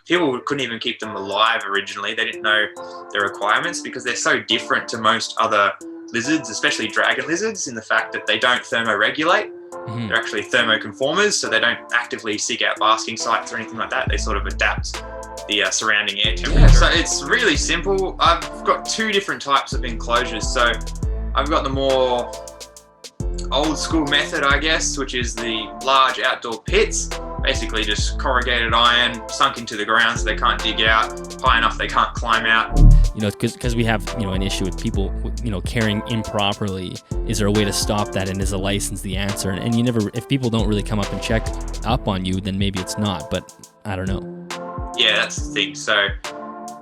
people couldn't even keep them alive originally. They didn't know the requirements because they're so different to most other lizards, especially dragon lizards, in the fact that they don't thermoregulate. Mm-hmm. They're actually thermoconformers, so they don't actively seek out basking sites or anything like that. They sort of adapt the surrounding air temperature. Yeah, so it's really simple. I've got two different types of enclosures. So I've got the more old school method, I guess, which is the large outdoor pits, basically just corrugated iron sunk into the ground so they can't dig out, high enough they can't climb out. You know, because we have, you know, an issue with people, you know, caring improperly. Is there a way to stop that, and is a license the answer? And you never, if people don't really come up and check up on you, then maybe it's not, but I don't know. Yeah, that's the thing. So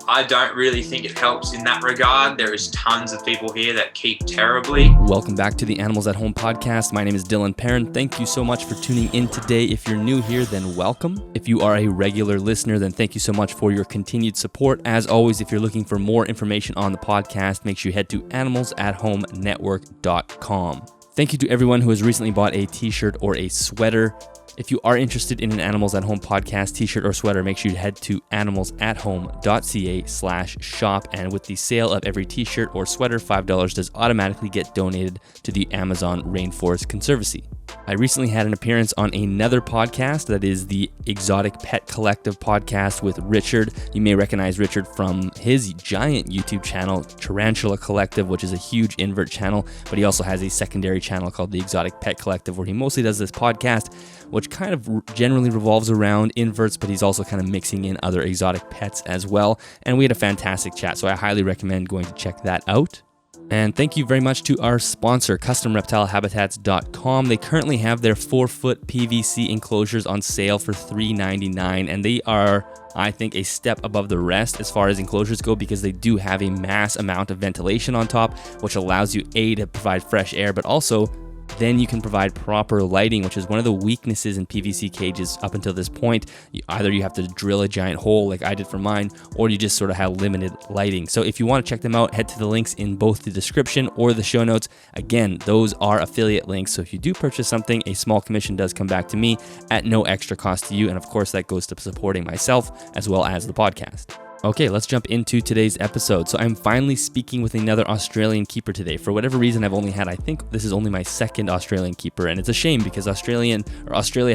I don't really think it helps in that regard. There is tons of people here that keep terribly. Welcome back to the Animals at Home podcast. My name is Dylan Perrin. Thank you so much for tuning in today. If you're new here, then welcome. If you are a regular listener, then thank you so much for your continued support. As always, if you're looking for more information on the podcast, make sure you head to animalsathomenetwork.com. Thank you to everyone who has recently bought a t-shirt or a sweater. If you are interested in an Animals at Home podcast t-shirt or sweater, make sure you head to animalsathome.ca/shop. And with the sale of every t-shirt or sweater, $5 does automatically get donated to the Amazon Rainforest Conservancy. I recently had an appearance on another podcast, that is the Exotic Pet Collective podcast with Richard. You may recognize Richard from his giant YouTube channel, Tarantula Collective, which is a huge invert channel, but he also has a secondary channel called the Exotic Pet Collective, where he mostly does this podcast, which kind of generally revolves around inverts, but he's also kind of mixing in other exotic pets as well. And we had a fantastic chat, so I highly recommend going to check that out. And thank you very much to our sponsor, CustomReptileHabitats.com. They currently have their 4-foot PVC enclosures on sale for $3.99, and they are, I think, a step above the rest as far as enclosures go, because they do have a mass amount of ventilation on top, which allows you, A, to provide fresh air, but also then you can provide proper lighting, which is one of the weaknesses in PVC cages up until this point. Either you have to drill a giant hole like I did for mine, or you just sort of have limited lighting. So if you want to check them out, head to the links in both the description or the show notes. Again, those are affiliate links, so if you do purchase something, a small commission does come back to me at no extra cost to you, and of course that goes to supporting myself as well as the podcast. Okay, let's jump into today's episode. So I'm finally speaking with another Australian keeper today. For whatever reason, I've only had, I think this is only my second Australian keeper, and it's a shame because Australia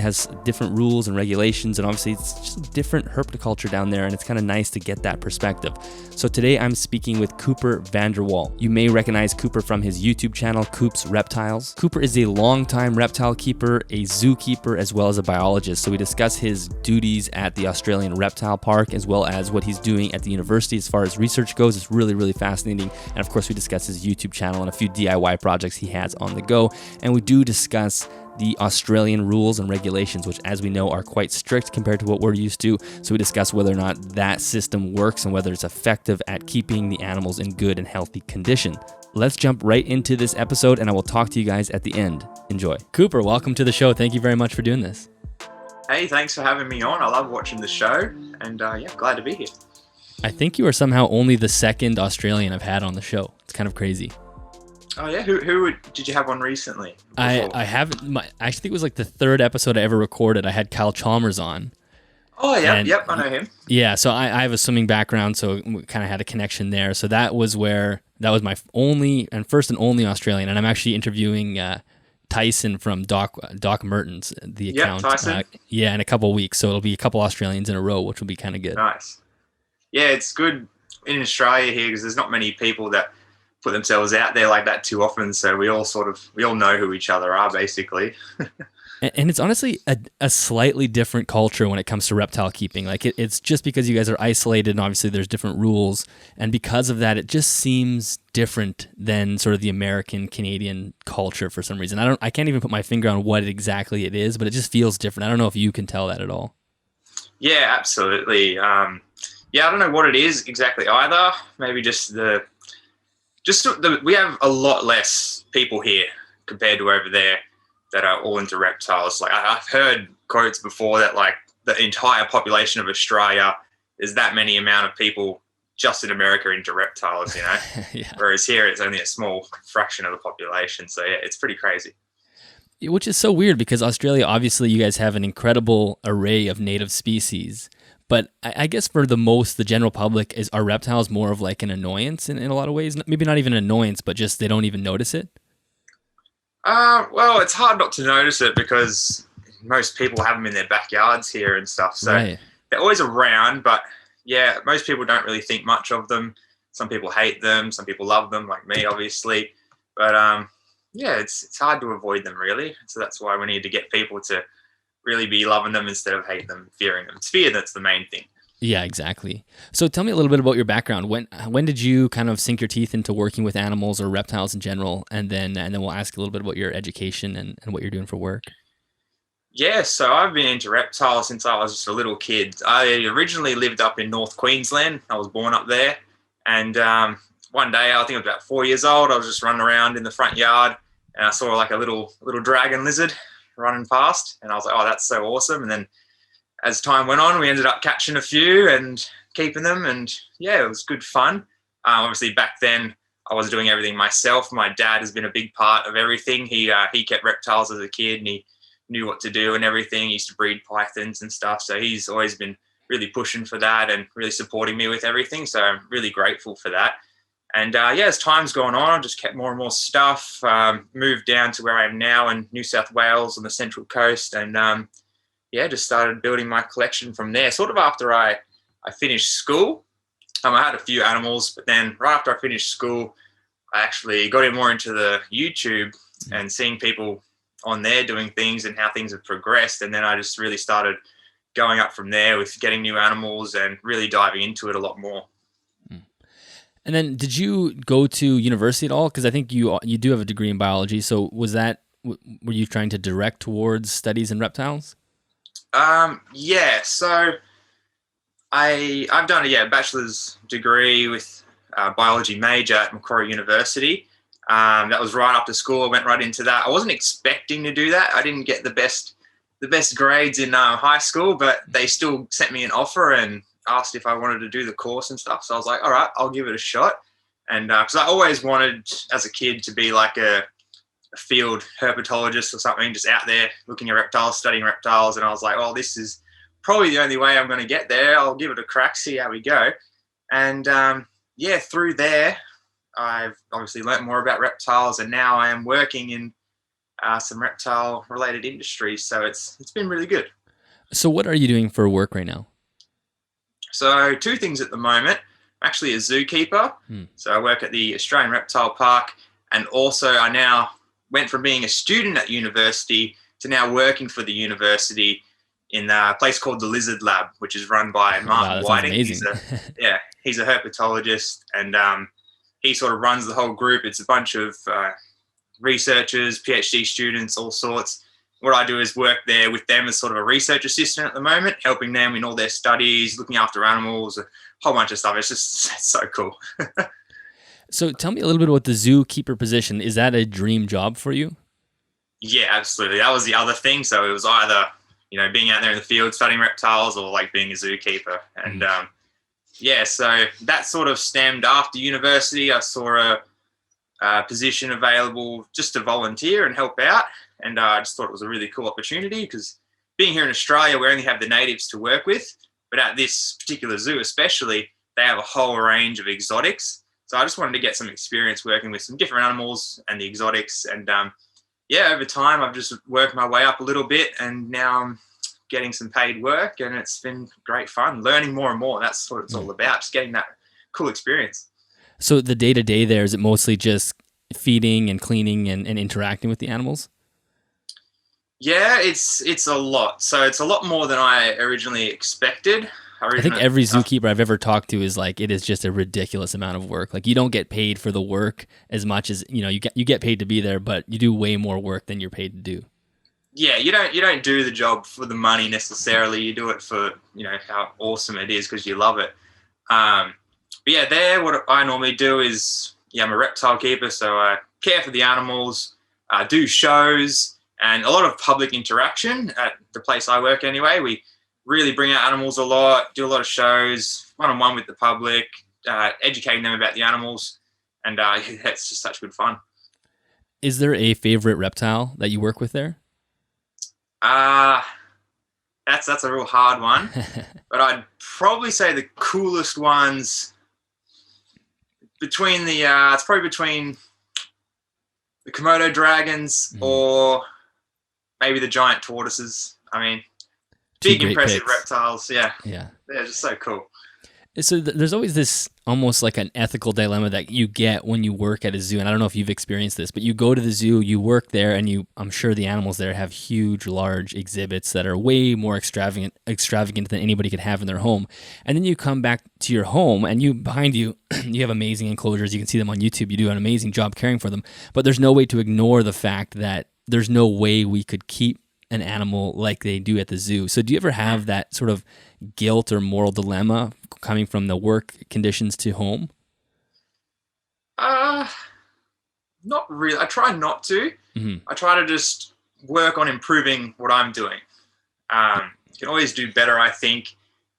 has different rules and regulations, and obviously it's just different herpetoculture down there, and it's kind of nice to get that perspective. So today I'm speaking with Cooper Vanderwaal. You may recognize Cooper from his YouTube channel, Coop's Reptiles. Cooper is a longtime reptile keeper, a zookeeper, as well as a biologist. So we discuss his duties at the Australian Reptile Park, as well as what he's doing at the university as far as research goes. It's really, really fascinating. And of course, we discuss his YouTube channel and a few DIY projects he has on the go. And we do discuss the Australian rules and regulations, which, as we know, are quite strict compared to what we're used to. So we discuss whether or not that system works and whether it's effective at keeping the animals in good and healthy condition. Let's jump right into this episode, and I will talk to you guys at the end. Enjoy. Cooper, welcome to the show. Thank you very much for doing this. Hey, thanks for having me on. I love watching the show, and glad to be here. I think you are somehow only the second Australian I've had on the show. It's kind of crazy. Oh yeah, who did you have on recently? I haven't. I think it was like the third episode I ever recorded. I had Kyle Chalmers on. Oh yeah, yep, I know him. Yeah, so I have a swimming background, so we kind of had a connection there. So that was my first and only Australian, and I'm actually interviewing Tyson from Doc Mertens, the account. Yeah, Tyson. In a couple of weeks, so it'll be a couple Australians in a row, which will be kind of good. Nice. Yeah, it's good in Australia here because there's not many people that put themselves out there like that too often. So we all know who each other are, basically. And it's honestly a slightly different culture when it comes to reptile keeping. Like it's just because you guys are isolated, and obviously there's different rules, and because of that, it just seems different than sort of the American Canadian culture for some reason. I can't even put my finger on what exactly it is, but it just feels different. I don't know if you can tell that at all. Yeah, absolutely. I don't know what it is exactly either. Maybe we have a lot less people here compared to over there that are all into reptiles. Like I've heard quotes before that like the entire population of Australia is that many amount of people just in America into reptiles, you know. Yeah. Whereas here it's only a small fraction of the population. So yeah, it's pretty crazy. Which is so weird because Australia, obviously you guys have an incredible array of native species. But I guess for the general public, are reptiles more of like an annoyance in a lot of ways? Maybe not even an annoyance, but just they don't even notice it? Well, it's hard not to notice it because most people have them in their backyards here and stuff. So Right. they're always around, but yeah, most people don't really think much of them. Some people hate them, some people love them, like me, obviously. But yeah, it's hard to avoid them, really. So that's why we need to get people to really be loving them instead of hate them, fearing them. It's fear that's the main thing. Yeah, exactly. So tell me a little bit about your background. When did you kind of sink your teeth into working with animals or reptiles in general? And then we'll ask a little bit about your education and what you're doing for work. Yeah, so I've been into reptiles since I was just a little kid. I originally lived up in North Queensland. I was born up there. And one day, I think I was about 4 years old, I was just running around in the front yard and I saw like a little dragon lizard running past. And I was like, oh, that's so awesome. And then as time went on, we ended up catching a few and keeping them. And yeah, it was good fun. Obviously, back then, I was doing everything myself. My dad has been a big part of everything. He kept reptiles as a kid and he knew what to do and everything. He used to breed pythons and stuff. So he's always been really pushing for that and really supporting me with everything. So I'm really grateful for that. And yeah, as time's gone on, I just kept more and more stuff, moved down to where I am now in New South Wales on the Central Coast. And yeah, just started building my collection from there. Sort of after I finished school, I had a few animals, but then right after I finished school, I actually got more into the YouTube and seeing people on there doing things and how things have progressed. And then I just really started going up from there with getting new animals and really diving into it a lot more. And then did you go to university at all? Because I think you do have a degree in biology. So were you trying to direct towards studies in reptiles? Yeah, so I've done a bachelor's degree with biology major at Macquarie University. That was right after school. I went right into that. I wasn't expecting to do that. I didn't get the best grades in high school, but they still sent me an offer and asked if I wanted to do the course and stuff. So I was like, all right, I'll give it a shot. And because I always wanted as a kid to be like a field herpetologist or something, just out there looking at reptiles, studying reptiles. And I was like, well, this is probably the only way I'm going to get there. I'll give it a crack, see how we go. And yeah, through there, I've obviously learnt more about reptiles, and now I am working in some reptile-related industries. So it's been really good. So what are you doing for work right now? So two things at the moment. I'm actually a zookeeper. So I work at the Australian Reptile Park, and also I now went from being a student at university to now working for the university in a place called the Lizard Lab, which is run by Martin Whiting. Amazing. He's a herpetologist, and he sort of runs the whole group. It's a bunch of researchers, PhD students, all sorts. What I do is work there with them as sort of a research assistant at the moment, helping them in all their studies, looking after animals, a whole bunch of stuff. It's so cool. So tell me a little bit about the zookeeper position. Is that a dream job for you? Yeah, absolutely. That was the other thing. So it was either, being out there in the field studying reptiles or like being a zookeeper. And yeah, so that sort of stemmed after university. I saw a position available just to volunteer and help out. And I just thought it was a really cool opportunity because being here in Australia, we only have the natives to work with. But at this particular zoo especially, they have a whole range of exotics. So I just wanted to get some experience working with some different animals and the exotics. And yeah, over time, I've just worked my way up a little bit, and now I'm getting some paid work, and it's been great fun, learning more and more. That's what it's all about, just getting that cool experience. So the day-to-day there, is it mostly just feeding and cleaning and interacting with the animals? Yeah, it's a lot. So it's a lot more than I originally expected. I think every zookeeper I've ever talked to is like, it is just a ridiculous amount of work. Like, you don't get paid for the work as much as, you get paid to be there, but you do way more work than you're paid to do. Yeah, you don't do the job for the money necessarily. You do it for, how awesome it is because you love it. But yeah, there, what I normally do is, I'm a reptile keeper, so I care for the animals, do shows, and a lot of public interaction at the place I work anyway. We really bring out animals a lot, do a lot of shows, one-on-one with the public, educating them about the animals, and it's just such good fun. Is there a favorite reptile that you work with there? That's a real hard one. But I'd probably say the coolest ones between it's probably between the Komodo dragons or maybe the giant tortoises. I mean, big impressive reptiles. Yeah. They're just so cool. So there's always this almost like an ethical dilemma that you get when you work at a zoo. And I don't know if you've experienced this, but you go to the zoo, you work there, and I'm sure the animals there have huge, large exhibits that are way more extravagant than anybody could have in their home. And then you come back to your home, and behind you, you have amazing enclosures. You can see them on YouTube. You do an amazing job caring for them. But there's no way to ignore the fact that there's no way we could keep an animal like they do at the zoo. So do you ever have that sort of guilt or moral dilemma coming from the work conditions to home? Not really. I try not to. I try to just work on improving what I'm doing. You can always do better, I think.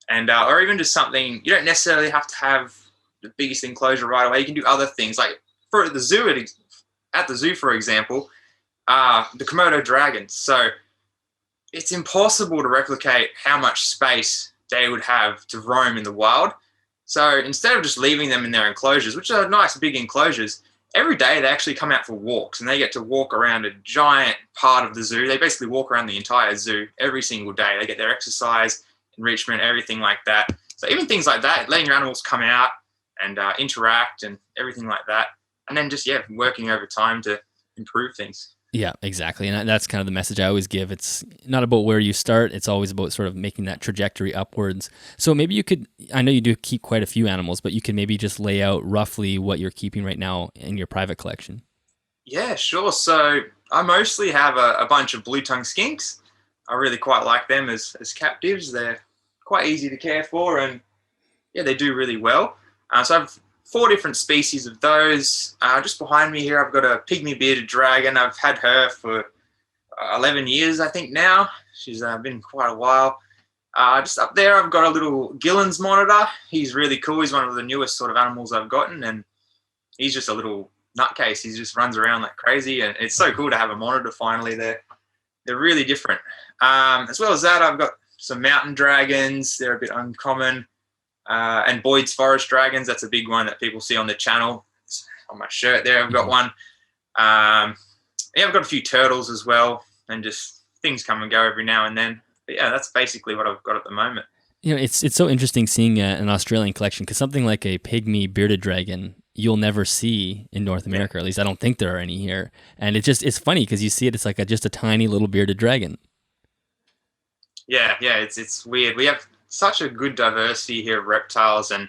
And or even just something, you don't necessarily have to have the biggest enclosure right away. You can do other things. Like for the zoo, at the zoo, for example, the Komodo dragons. So it's impossible to replicate how much space they would have to roam in the wild. So instead of just leaving them in their enclosures, which are nice big enclosures, every day they actually come out for walks, and they get to walk around a giant part of the zoo. They basically walk around the entire zoo every single day. They get their exercise, enrichment, everything like that. So even things like that, letting your animals come out and interact and everything like that. And then just, working over time to improve things. Yeah, exactly. And that's kind of the message I always give. It's not about where you start. It's always about sort of making that trajectory upwards. So maybe you could, I know you do keep quite a few animals, but you could maybe just lay out roughly what you're keeping right now in your private collection. Yeah, sure. So I mostly have a bunch of blue-tongued skinks. I really quite like them as captives. They're quite easy to care for, and they do really well. So I have 4 different species of those. Just behind me here, I've got a pygmy bearded dragon. I've had her for 11 years, I think now. She's been quite a while. Just up there, I've got a little Gillen's monitor. He's really cool. He's one of the newest sort of animals I've gotten, and he's just a little nutcase. He just runs around like crazy, and it's so cool to have a monitor finally. They're really different. As well as that, I've got some mountain dragons. They're a bit uncommon. And Boyd's forest dragons, that's a big one that people see on the channel. It's on my shirt there, I've got one. I've got a few turtles as well, and just things come and go every now and then. But that's basically what I've got at the moment. You know, it's so interesting seeing an Australian collection, because something like a pygmy bearded dragon you'll never see in North America. At least I don't think there are any here. And it's funny because you see it, it's like just a tiny little bearded dragon. Yeah, it's weird. We have such a good diversity here of reptiles, and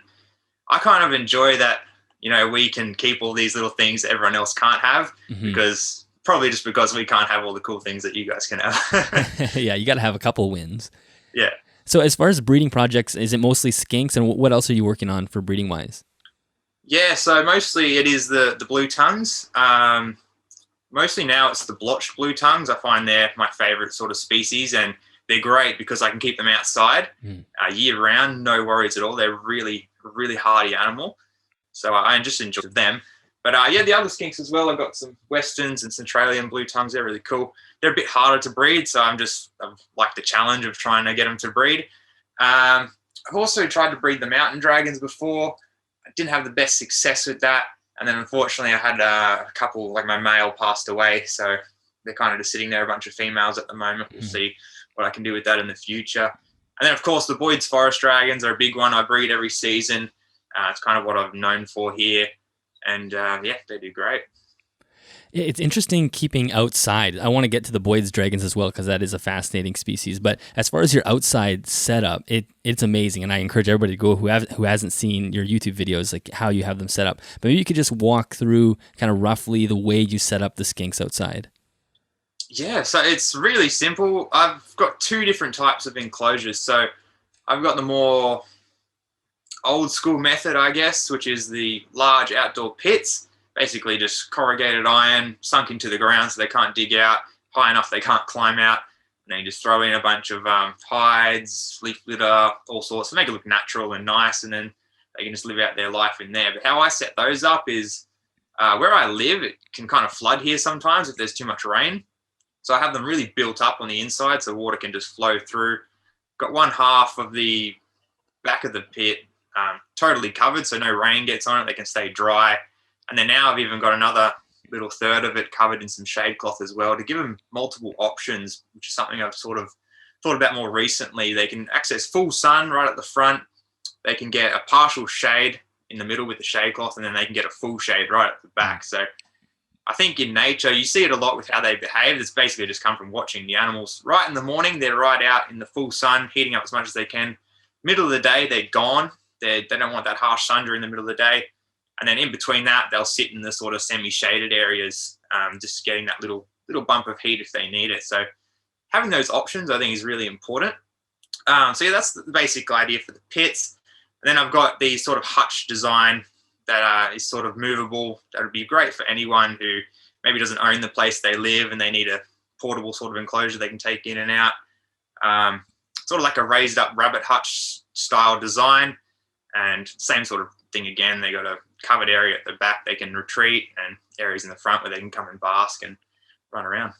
I kind of enjoy that, we can keep all these little things that everyone else can't have, because we can't have all the cool things that you guys can have. Yeah, you got to have a couple wins. Yeah. So as far as breeding projects, is it mostly skinks, and what else are you working on for breeding wise? Yeah, so mostly it is the blue tongues. Mostly now it's the blotched blue tongues. I find they're my favorite sort of species, and they're great because I can keep them outside year round, no worries at all. They're really, really hardy animal. So I just enjoy them. But the other skinks as well. I've got some Westerns and Centralian blue tongues. They're really cool. They're a bit harder to breed, so I've like the challenge of trying to get them to breed. I've also tried to breed the mountain dragons before. I didn't have the best success with that. And then unfortunately I had a couple, like my male passed away. So they're kind of just sitting there, a bunch of females at the moment. We'll see what I can do with that in the future. And then, of course, the Boyd's forest dragons are a big one. I breed every season. It's kind of what I've known for here. And, they do great. It's interesting keeping outside. I want to get to the Boyd's dragons as well, because that is a fascinating species. But as far as your outside setup, it's amazing. And I encourage everybody to go who hasn't seen your YouTube videos, like how you have them set up. But maybe you could just walk through kind of roughly the way you set up the skinks outside. Yeah, so it's really simple. I've got 2 different types of enclosures. So I've got the more old school method, I guess, which is the large outdoor pits, basically just corrugated iron sunk into the ground so they can't dig out, high enough they can't climb out. And then you just throw in a bunch of hides, leaf litter, all sorts to make it look natural and nice, and then they can just live out their life in there. But how I set those up is where I live, it can kind of flood here sometimes if there's too much rain. So I have them really built up on the inside so water can just flow through. got one half of the back of the pit totally covered, so no rain gets on it. They can stay dry. And then now I've even got another little third of it covered in some shade cloth as well to give them multiple options, which is something I've sort of thought about more recently. They can access full sun right at the front. They can get a partial shade in the middle with the shade cloth, and then they can get a full shade right at the back. So I think in nature, you see it a lot with how they behave. It's basically just come from watching the animals. Right in the morning, they're right out in the full sun, heating up as much as they can. Middle of the day, they're gone. They don't want that harsh sun during the middle of the day. And then in between that, they'll sit in the sort of semi-shaded areas, just getting that little bump of heat if they need it. So having those options, I think, is really important. So yeah, that's the basic idea for the pits. And then I've got the sort of hutch design that is sort of movable. That would be great for anyone who maybe doesn't own the place they live and they need a portable sort of enclosure they can take in and out. Sort of like a raised up rabbit hutch style design, and same sort of thing again. They got a covered area at the back they can retreat, and areas in the front where they can come and bask and run around.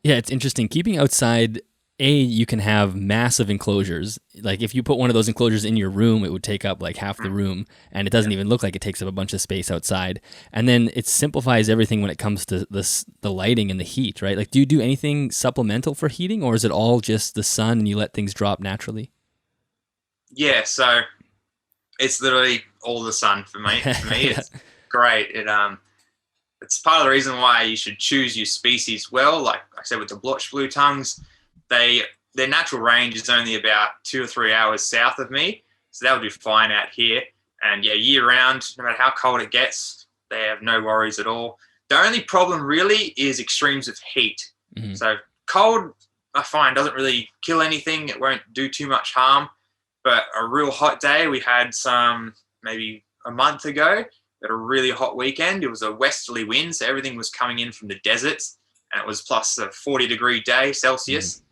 Yeah, it's interesting. Keeping outside, you can have massive enclosures. Like if you put one of those enclosures in your room, it would take up like half the room, and it doesn't even look like it takes up a bunch of space outside. And then it simplifies everything when it comes to the lighting and the heat, right? Like, do you do anything supplemental for heating, or is it all just the sun and you let things drop naturally? Yeah, so it's literally all the sun for me. For me, it's great. It's part of the reason why you should choose your species well. Like I said, with the blotched blue tongues, their natural range is only about 2 or 3 hours south of me, so they'll do fine out here. And yeah, year round, no matter how cold it gets, they have no worries at all. The only problem really is extremes of heat. Mm-hmm. So cold, I find, doesn't really kill anything. It won't do too much harm. But a real hot day, we had some maybe a month ago, at a really hot weekend. It was a westerly wind, so everything was coming in from the deserts, and it was plus a 40-degree day Celsius.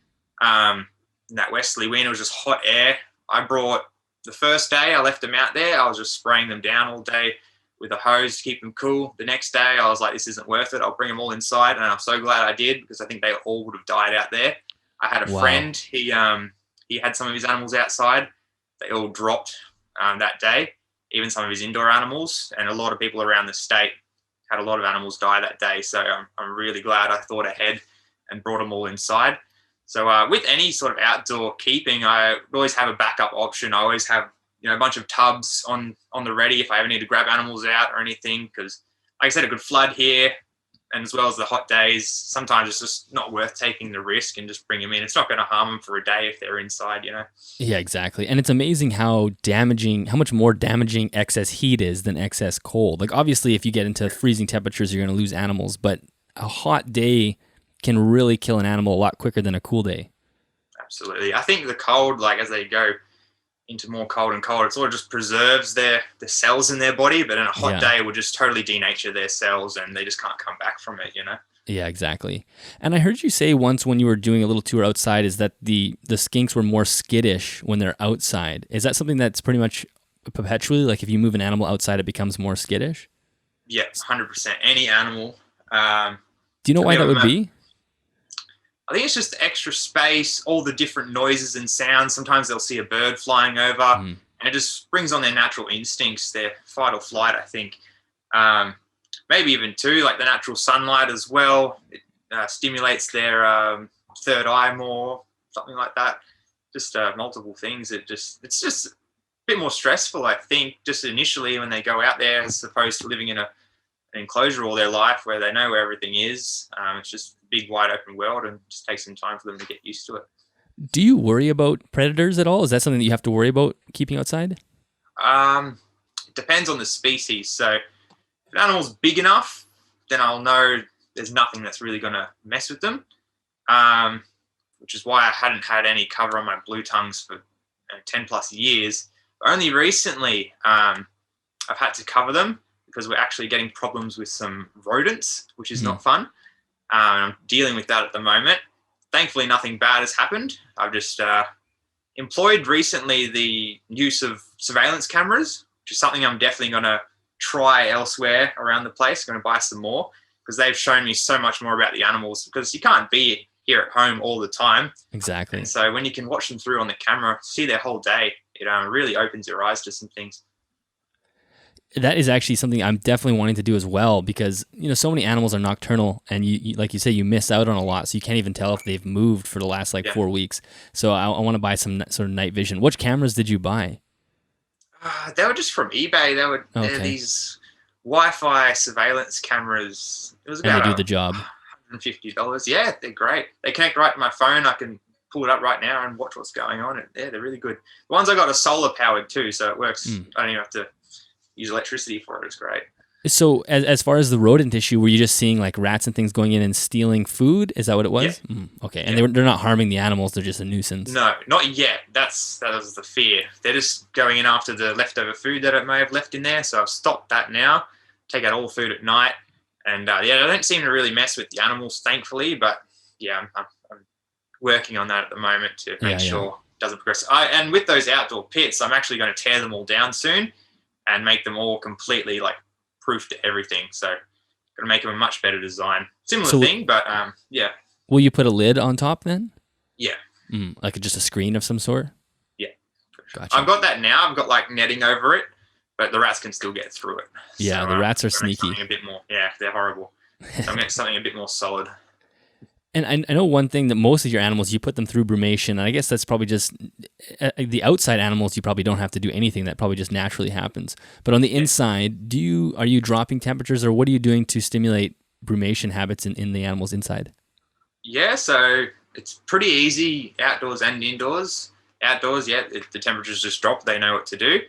And that westerly wind, it was just hot air. The first day I left them out there, I was just spraying them down all day with a hose to keep them cool. The next day I was like, this isn't worth it. I'll bring them all inside. And I'm so glad I did, because I think they all would have died out there. I had a friend, he had some of his animals outside. They all dropped that day, even some of his indoor animals. And a lot of people around the state had a lot of animals die that day. So I'm really glad I thought ahead and brought them all inside. So with any sort of outdoor keeping, I always have a backup option. I always have a bunch of tubs on the ready if I ever need to grab animals out or anything, because like I said, a good flood here, and as well as the hot days, sometimes it's just not worth taking the risk and just bring them in. It's not going to harm them for a day if they're inside, Yeah, exactly. And it's amazing how much more damaging excess heat is than excess cold. Like obviously if you get into freezing temperatures, you're going to lose animals, but a hot day can really kill an animal a lot quicker than a cool day. Absolutely. I think the cold, like as they go into more cold and cold, it sort of just preserves the cells in their body, but in a hot day it will just totally denature their cells and they just can't come back from it, Yeah, exactly. And I heard you say once when you were doing a little tour outside is that the skinks were more skittish when they're outside. Is that something that's pretty much perpetually, like if you move an animal outside, it becomes more skittish? Yeah, 100%. Any animal. Do you know why that would be? I think it's just the extra space, all the different noises and sounds. Sometimes they'll see a bird flying over, and it just brings on their natural instincts, their fight or flight, I think. Maybe even too, like the natural sunlight as well. It stimulates their third eye more, something like that. Just multiple things. It's just a bit more stressful, I think, just initially when they go out there, as opposed to living in an enclosure all their life where they know where everything is. It's just a big, wide open world, and just takes some time for them to get used to it. Do you worry about predators at all? Is that something that you have to worry about keeping outside? It depends on the species. So if an animal's big enough, then I'll know there's nothing that's really going to mess with them, which is why I hadn't had any cover on my blue tongues for 10 plus years. But only recently I've had to cover them because we're actually getting problems with some rodents, which is not fun. I'm dealing with that at the moment. Thankfully, nothing bad has happened. I've just employed recently the use of surveillance cameras, which is something I'm definitely going to try elsewhere around the place. Going to buy some more because they've shown me so much more about the animals, because you can't be here at home all the time. Exactly. And so when you can watch them through on the camera, see their whole day, it really opens your eyes to some things. That is actually something I'm definitely wanting to do as well, because so many animals are nocturnal, and you like you say, you miss out on a lot, so you can't even tell if they've moved for the last 4 weeks. So I want to buy some sort of night vision. Which cameras did you buy? They were just from eBay. They're these Wi-Fi surveillance cameras. It was about and they do the job. $150. Yeah, they're great. They connect right to my phone. I can pull it up right now and watch what's going on. Yeah, they're really good. The ones I got are solar powered too, so it works. I don't even have to use electricity for it. It's great. So as far as the rodent issue, were you just seeing rats and things going in and stealing food? Is that what it was? Yeah. Okay. And they're not harming the animals. They're just a nuisance. No, not yet. That was the fear. They're just going in after the leftover food that I may have left in there. So I've stopped that now. Take out all the food at night. And they don't seem to really mess with the animals, thankfully. But yeah, I'm working on that at the moment to make sure it doesn't progress. And with those outdoor pits, I'm actually going to tear them all down soon and make them all completely proof to everything. So going to make them a much better design. Similar thing, but yeah. Will you put a lid on top then? Yeah. Like just a screen of some sort? Yeah. Gotcha. I've got that now. I've got netting over it, but the rats can still get through it. Yeah, so, the rats are sneaky. A bit more. Yeah, they're horrible. So I'm getting something a bit more solid. And I know one thing, that most of your animals, you put them through brumation, and I guess that's probably just the outside animals. You probably don't have to do anything; that probably just naturally happens. But on the inside, are you dropping temperatures, or what are you doing to stimulate brumation habits in the animals inside? Yeah, so it's pretty easy outdoors and indoors. Outdoors, the temperatures just drop; they know what to do.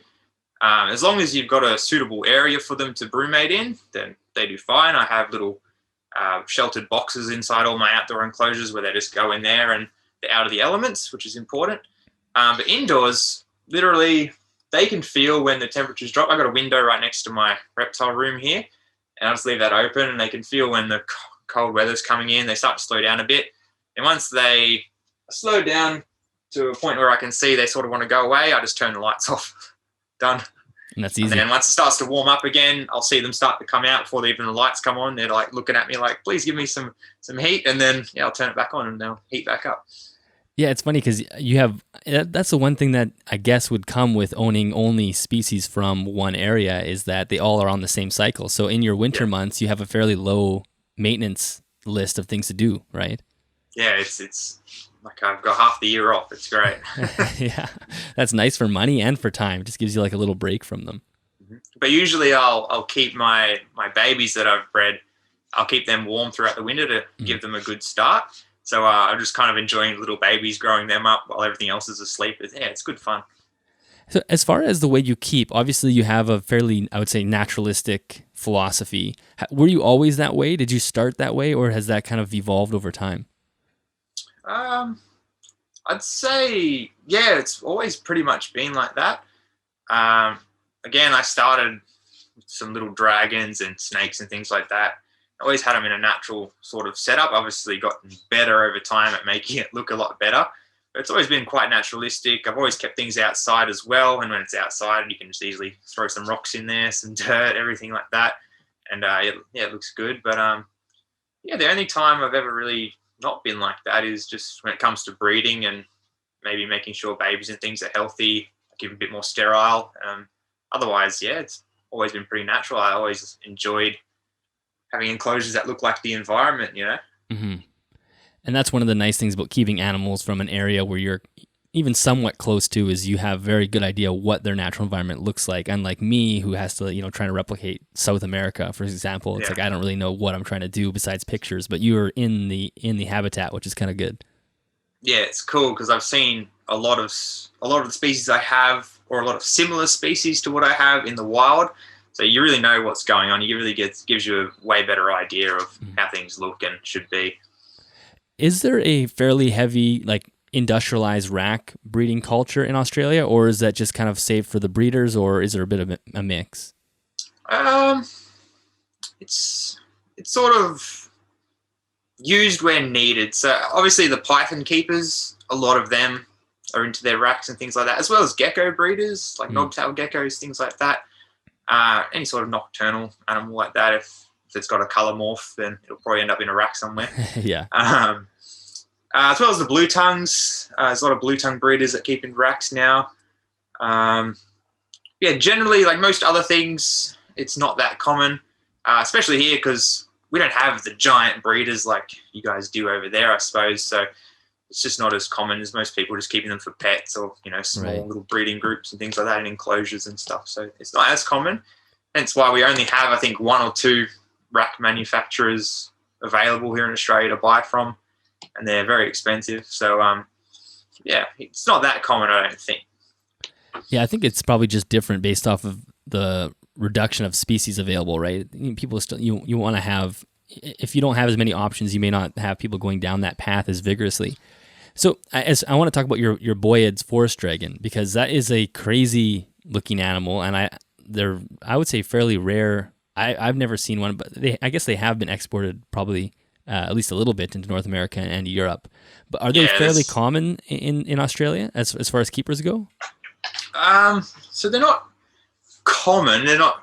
As long as you've got a suitable area for them to brumate in, then they do fine. I have little sheltered boxes inside all my outdoor enclosures where they just go in there and they're out of the elements, which is important. But indoors, literally, they can feel when the temperatures drop. I got a window right next to my reptile room here, and I just leave that open, and they can feel when the cold weather's coming in. They start to slow down a bit, and once they slow down to a point where I can see they sort of want to go away, I just turn the lights off. Done. And that's easy. And then once it starts to warm up again, I'll see them start to come out before even the lights come on. They're looking at me please give me some heat. And then, I'll turn it back on and they'll heat back up. Yeah, it's funny because that's the one thing that I guess would come with owning only species from one area, is that they all are on the same cycle. So in your winter months, you have a fairly low maintenance list of things to do, right? Yeah, it's I've got half the year off. It's great. Yeah, that's nice for money and for time. It just gives you a little break from them. But usually I'll keep my babies that I've bred, I'll keep them warm throughout the winter to give them a good start. So I'm just kind of enjoying little babies, growing them up while everything else is asleep. It's good fun. So as far as the way you keep, obviously you have a fairly, I would say, naturalistic philosophy. Were you always that way? Did you start that way, or has that kind of evolved over time? I'd say, it's always pretty much been like that. Again, I started with some little dragons and snakes and things like that. I always had them in a natural sort of setup. Obviously gotten better over time at making it look a lot better. But it's always been quite naturalistic. I've always kept things outside as well. And when it's outside, you can just easily throw some rocks in there, some dirt, everything like that. And it looks good. But the only time I've ever really not been like that is just when it comes to breeding and maybe making sure babies and things are healthy, keep a bit more sterile. Otherwise, it's always been pretty natural. I always enjoyed having enclosures that look like the environment, Mm-hmm. And that's one of the nice things about keeping animals from an area where you're even somewhat close to, is you have a very good idea what their natural environment looks like. Unlike me, who has to, trying to replicate South America, for example. It's I don't really know what I'm trying to do besides pictures, but you are in the habitat, which is kind of good. Yeah, it's cool because I've seen a lot of the species I have, or a lot of similar species to what I have in the wild. So you really know what's going on. It really gives you a way better idea of how things look and should be. Is there a fairly heavy, industrialized rack breeding culture in Australia, or is that just kind of saved for the breeders, or is there a bit of a mix? It's sort of used where needed. So obviously the python keepers, a lot of them are into their racks and things like that, as well as gecko breeders, like knobtail geckos, things like that. Any sort of nocturnal animal like that, if it's got a colour morph, then it'll probably end up in a rack somewhere. Yeah. As well as the blue tongues. There's a lot of blue tongue breeders that keep in racks now. Yeah, generally, like most other things, it's not that common, especially here because we don't have the giant breeders like you guys do over there, I suppose. So it's just not as common as most people just keeping them for pets or, small little breeding groups and things like that in enclosures and stuff. So it's not as common. Hence why we only have, I think, 1 or 2 rack manufacturers available here in Australia to buy from, and they're very expensive. So, yeah, it's not that common, I don't think. Yeah, I think it's probably just different based off of the reduction of species available, right? People still you want to have, if you don't have as many options, you may not have people going down that path as vigorously. So I want to talk about your Boyad's forest dragon, because that is a crazy looking animal, and I would say fairly rare. I've never seen one, but I guess they have been exported probably at least a little bit into North America and Europe. But are they fairly common in Australia as far as keepers go? So they're not common. They're not.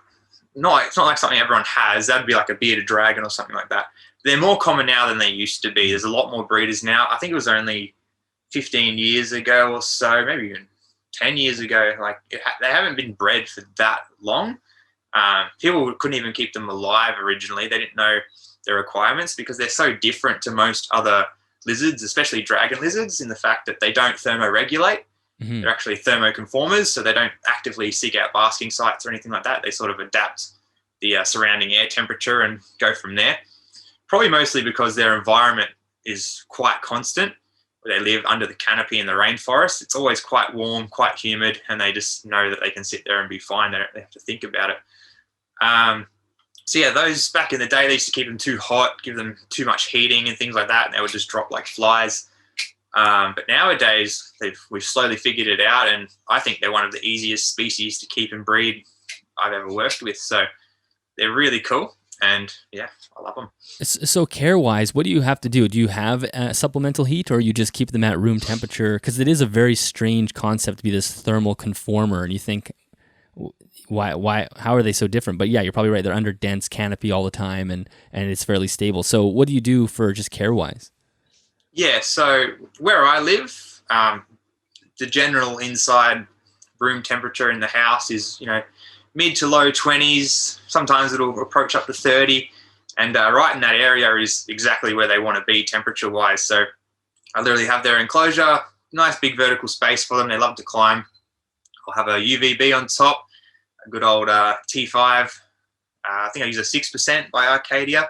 It's not like something everyone has. That'd be like a bearded dragon or something like that. They're more common now than they used to be. There's a lot more breeders now. I think it was only 15 years ago or so, maybe even 10 years ago. Like they haven't been bred for that long. People couldn't even keep them alive originally. They didn't know their requirements because they're so different to most other lizards, especially dragon lizards, in the fact that they don't thermoregulate. Mm-hmm. They're actually thermoconformers, so they don't actively seek out basking sites or anything like that. They sort of adapt the surrounding air temperature and go from there. Probably mostly because their environment is quite constant. They live under the canopy in the rainforest. It's always quite warm, quite humid, and they just know that they can sit there and be fine. They don't have to think about it. So yeah, those back in the day, they used to keep them too hot, give them too much heating and things like that, and they would just drop like flies. But nowadays, we've slowly figured it out, and I think they're one of the easiest species to keep and breed I've ever worked with. So they're really cool, and yeah, I love them. So care-wise, what do you have to do? Do you have supplemental heat, or you just keep them at room temperature? Because it is a very strange concept to be this thermal conformer, and you think, why? How are they so different? But yeah, you're probably right. They're under dense canopy all the time, and it's fairly stable. So what do you do for just care-wise? Yeah, so where I live, the general inside room temperature in the house is, mid to low 20s. Sometimes it'll approach up to 30. And right in that area is exactly where they want to be temperature-wise. So I literally have their enclosure, nice big vertical space for them. They love to climb. I'll have a UVB on top, a good old T5. I think I use a 6% by Arcadia.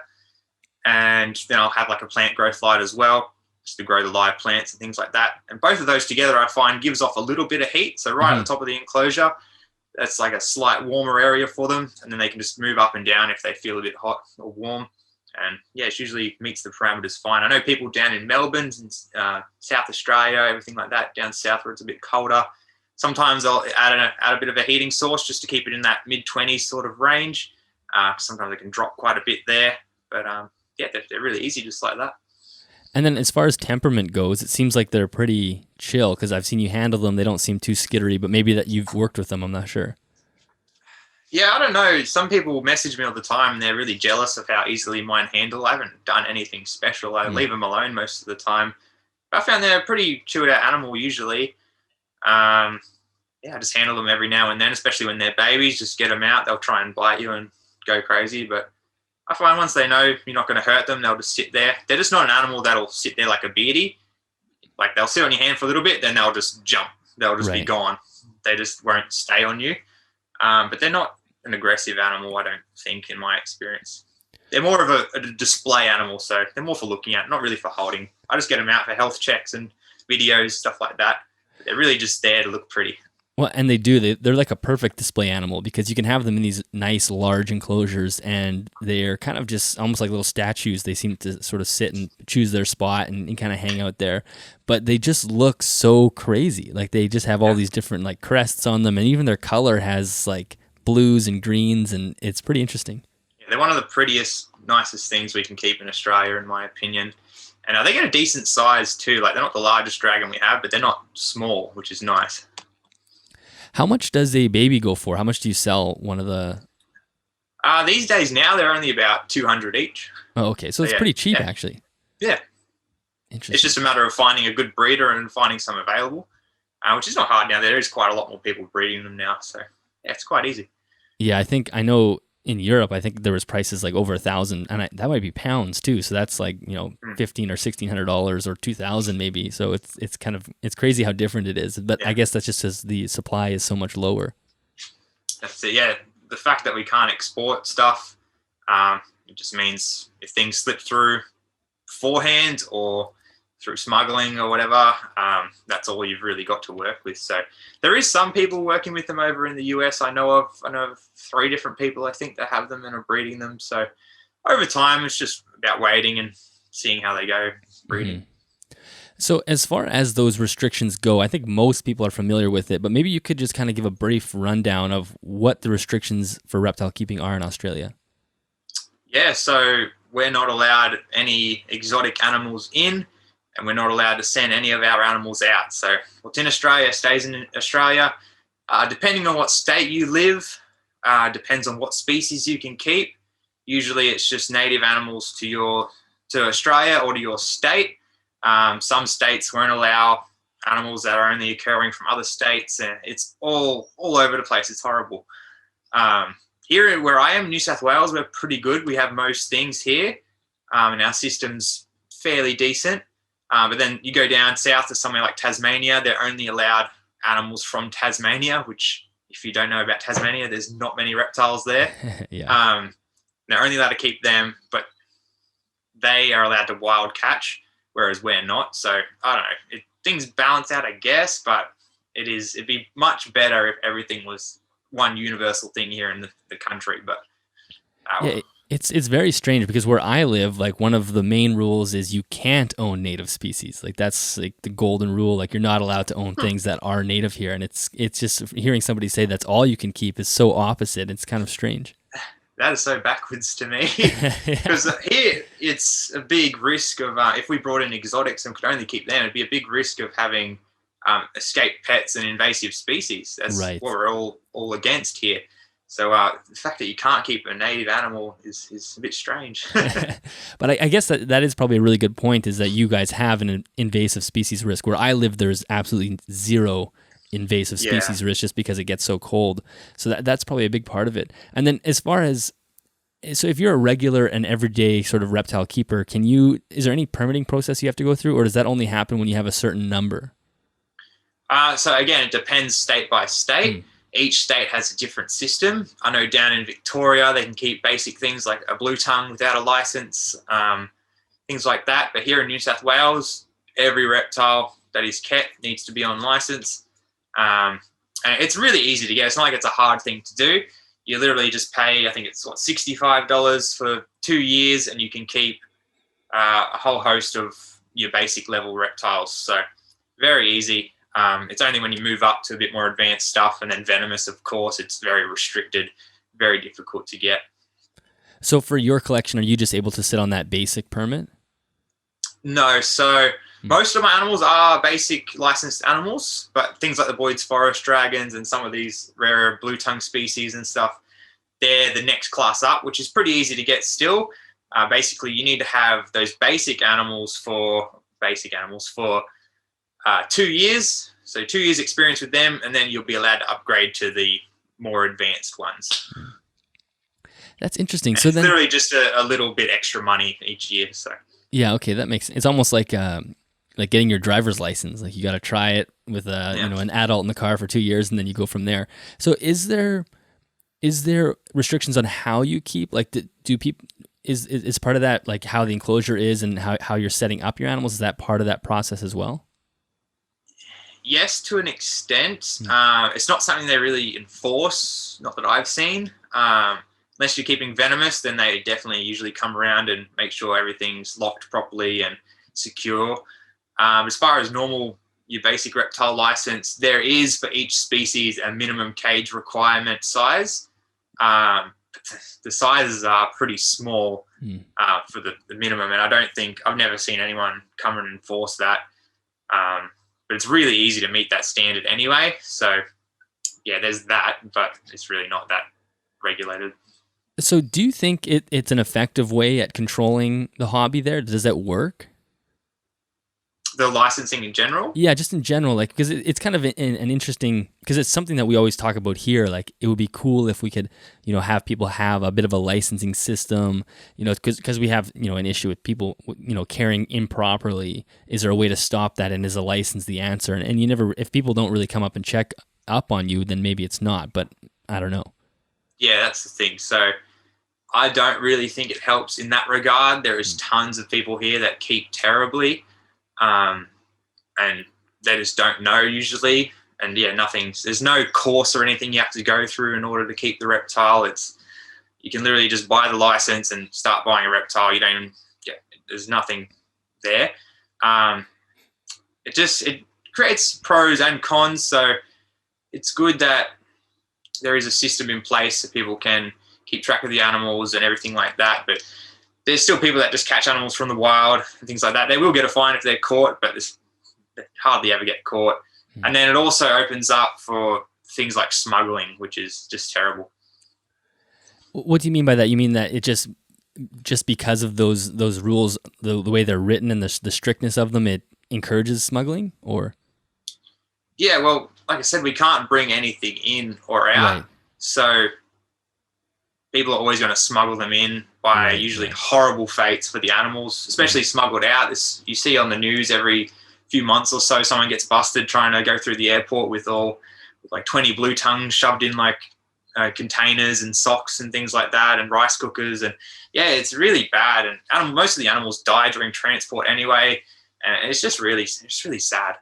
And then I'll have like a plant growth light as well, to grow the live plants and things like that. And both of those together, I find, gives off a little bit of heat. So right on top of the enclosure, that's like a slight warmer area for them. And then they can just move up and down if they feel a bit hot or warm. And yeah, it usually meets the parameters fine. I know people down in Melbourne and South Australia, everything like that, down south where it's a bit colder. Sometimes I'll add a bit of a heating source just to keep it in that mid-20s sort of range. Sometimes it can drop quite a bit there. But yeah, they're really easy just like that. And then as far as temperament goes, it seems like they're pretty chill because I've seen you handle them. They don't seem too skittery, but maybe that you've worked with them. I'm not sure. Yeah, I don't know. Some people message me all the time and they're really jealous of how easily mine handle. I haven't done anything special. I leave them alone most of the time. But I found they're a pretty chilled out animal usually. Yeah, I just handle them every now and then, especially when they're babies. Just get them out. They'll try and bite you and go crazy, but I find once they know you're not going to hurt them, they'll just sit there. They're just not an animal that'll sit there like a beardy. Like they'll sit on your hand for a little bit, then they'll just jump. They'll just be gone. They just won't stay on you. But they're not an aggressive animal, I don't think, in my experience. They're more of a display animal, so they're more for looking at, not really for holding. I just get them out for health checks and videos, stuff like that. But they're really just there to look pretty. Well, and they're like a perfect display animal because you can have them in these nice large enclosures and they're kind of just almost like little statues. They seem to sort of sit and choose their spot and kind of hang out there. But they just look so crazy. Like they just have all these different like crests on them, and even their color has like blues and greens, and it's pretty interesting. Yeah, they're one of the prettiest, nicest things we can keep in Australia, in my opinion. And they get a decent size too. Like they're not the largest dragon we have, but they're not small, which is nice. How much does a baby go for? How much do you sell one of the... These days now, they're only about $200 each. Oh, okay. So it's pretty cheap, actually. Yeah. Interesting. It's just a matter of finding a good breeder and finding some available, which is not hard now. There is quite a lot more people breeding them now, so yeah, it's quite easy. Yeah, I know in Europe, I think there was prices like over $1,000, and that might be pounds too. So that's like, $1,500 or $1,600 or $2,000 maybe. So it's crazy how different it is. But I guess that's just as the supply is so much lower. That's it. Yeah, the fact that we can't export stuff, it just means if things slip through beforehand or through smuggling or whatever, that's all you've really got to work with. So there is some people working with them over in the US. I know of 3 different people, I think, that have them and are breeding them. So over time, it's just about waiting and seeing how they go breeding. So as far as those restrictions go, I think most people are familiar with it, but maybe you could just kind of give a brief rundown of what the restrictions for reptile keeping are in Australia. Yeah, so we're not allowed any exotic animals in, and we're not allowed to send any of our animals out. So what's in Australia stays in Australia. Depending on what state you live, depends on what species you can keep. Usually it's just native animals to Australia or to your state. Some states won't allow animals that are only occurring from other states, and it's all over the place. It's horrible. Here where I am, New South Wales, we're pretty good. We have most things here, and our system's fairly decent. But then you go down south to somewhere like Tasmania, they're only allowed animals from Tasmania, which if you don't know about Tasmania, there's not many reptiles there. Yeah. They're only allowed to keep them, but they are allowed to wild catch, whereas we're not. So I don't know. Things balance out, I guess, but it'd be much better if everything was one universal thing here in the country. But yeah, it's very strange because where I live, like one of the main rules is you can't own native species. Like that's like the golden rule. Like you're not allowed to own things that are native here. And it's just hearing somebody say that's all you can keep is so opposite. It's kind of strange. That is so backwards to me, because here it's a big risk of if we brought in exotics and could only keep them, it'd be a big risk of having escaped pets and invasive species. That's right. what we're all against here. So the fact that you can't keep a native animal is a bit strange. But I guess that is probably a really good point, is that you guys have an invasive species risk. Where I live, there's absolutely zero invasive species risk just because it gets so cold. So that's probably a big part of it. And then as far as, so if you're a regular and everyday sort of reptile keeper, is there any permitting process you have to go through, or does that only happen when you have a certain number? So again, it depends state by state. Each state has a different system. I know down in Victoria, they can keep basic things like a blue tongue without a license, things like that. But here in New South Wales, every reptile that is kept needs to be on license. And it's really easy to get. It's not like it's a hard thing to do. You literally just pay, I think it's $65 for 2 years, and you can keep a whole host of your basic level reptiles. So very easy. It's only when you move up to a bit more advanced stuff, and then venomous, of course, it's very restricted, very difficult to get. So for your collection, are you just able to sit on that basic permit? No, so most of my animals are basic licensed animals, but things like the Boyd's forest dragons and some of these rarer blue tongue species and stuff, they're the next class up, which is pretty easy to get still. Basically, you need to have those basic animals for 2 years. So 2 years experience with them, and then you'll be allowed to upgrade to the more advanced ones. That's interesting. And so it's then literally just a little bit extra money each year. So yeah, okay, that makes sense. It's almost like getting your driver's license. Like you got to try it with an adult in the car for 2 years, and then you go from there. So is there restrictions on how you keep? Like do people is part of that like how the enclosure is and how you're setting up your animals? Is that part of that process as well? Yes, to an extent. It's not something they really enforce, not that I've seen. Unless you're keeping venomous, then they definitely usually come around and make sure everything's locked properly and secure. As far as your basic reptile license, there is for each species a minimum cage requirement size. The sizes are pretty small for the minimum, and I've never seen anyone come and enforce that. But it's really easy to meet that standard anyway. So yeah, there's that, but it's really not that regulated. So do you think it's an effective way at controlling the hobby there? Does that work? the licensing in general? Yeah, just in general, like, because it's kind of an interesting, because it's something that we always talk about here. Like, it would be cool if we could, have people have a bit of a licensing system, because we have, an issue with people, caring improperly. Is there a way to stop that? And is a license the answer? And you never, if people don't really come up and check up on you, then maybe it's not, but I don't know. Yeah, that's the thing. So I don't really think it helps in that regard. There is tons of people here that keep terribly. And they just don't know usually. And yeah, there's no course or anything you have to go through in order to keep the reptile. You can literally just buy the license and start buying a reptile. There's nothing there. It creates pros and cons. So it's good that there is a system in place so people can keep track of the animals and everything like that. But there's still people that just catch animals from the wild and things like that. They will get a fine if they're caught, but they hardly ever get caught. And then it also opens up for things like smuggling, which is just terrible. What do you mean by that? You mean that it just because of those rules, the way they're written and the strictness of them, it encourages smuggling, or? Yeah, well, like I said, we can't bring anything in or out. Right. So people are always going to smuggle them in by usually horrible fates for the animals, especially smuggled out. You see on the news every few months or so, someone gets busted trying to go through the airport with 20 blue tongues shoved in containers and socks and things like that, and rice cookers. And yeah, it's really bad. And most of the animals die during transport anyway. And it's just really sad.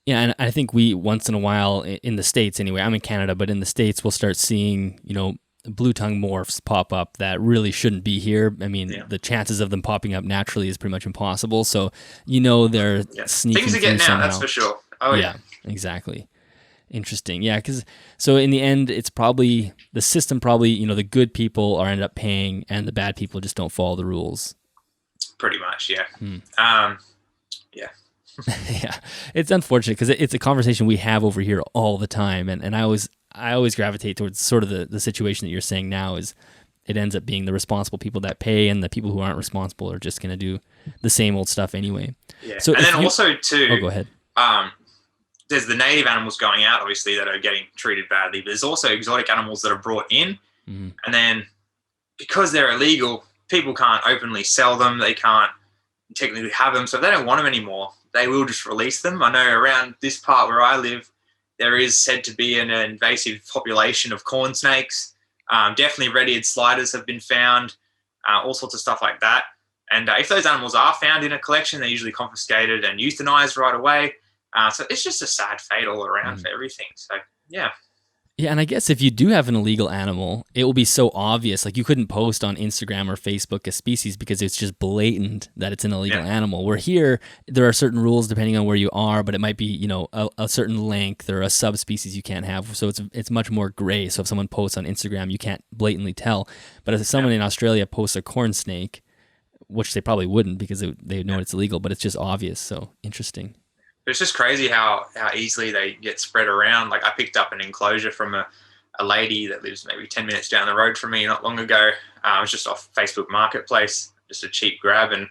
Yeah, and I think we, once in a while, in the States anyway, I'm in Canada, but in the States, we'll start seeing, blue tongue morphs pop up that really shouldn't be here. I mean, the chances of them popping up naturally is pretty much impossible. So, they're sneaking things are getting somehow. out, that's for sure. Oh, yeah. Exactly. Interesting. Yeah, so in the end, it's probably, the system the good people are end up paying and the bad people just don't follow the rules. Pretty much, yeah. Yeah. Yeah, it's unfortunate because it's a conversation we have over here all the time, and I always gravitate towards sort of the situation that you're saying now is it ends up being the responsible people that pay, and the people who aren't responsible are just going to do the same old stuff anyway. Yeah, so and then also too. Oh, go ahead. There's the native animals going out, obviously, that are getting treated badly, but there's also exotic animals that are brought in, and then because they're illegal, people can't openly sell them. They can't technically have them, so if they don't want them anymore, they will just release them. I know around this part where I live, there is said to be an invasive population of corn snakes. Definitely red-eared sliders have been found, all sorts of stuff like that. And if those animals are found in a collection, they're usually confiscated and euthanized right away. So it's just a sad fate all around for everything. So, yeah. Yeah, and I guess if you do have an illegal animal, it will be so obvious. Like, you couldn't post on Instagram or Facebook a species because it's just blatant that it's an illegal animal. Where here, there are certain rules depending on where you are, but it might be, a certain length or a subspecies you can't have. So it's much more gray. So if someone posts on Instagram, you can't blatantly tell. But if someone in Australia posts a corn snake, which they probably wouldn't because they know it's illegal, but it's just obvious. So interesting. It's just crazy how easily they get spread around. Like, I picked up an enclosure from a lady that lives maybe 10 minutes down the road from me not long ago. It was just off Facebook Marketplace, just a cheap grab, and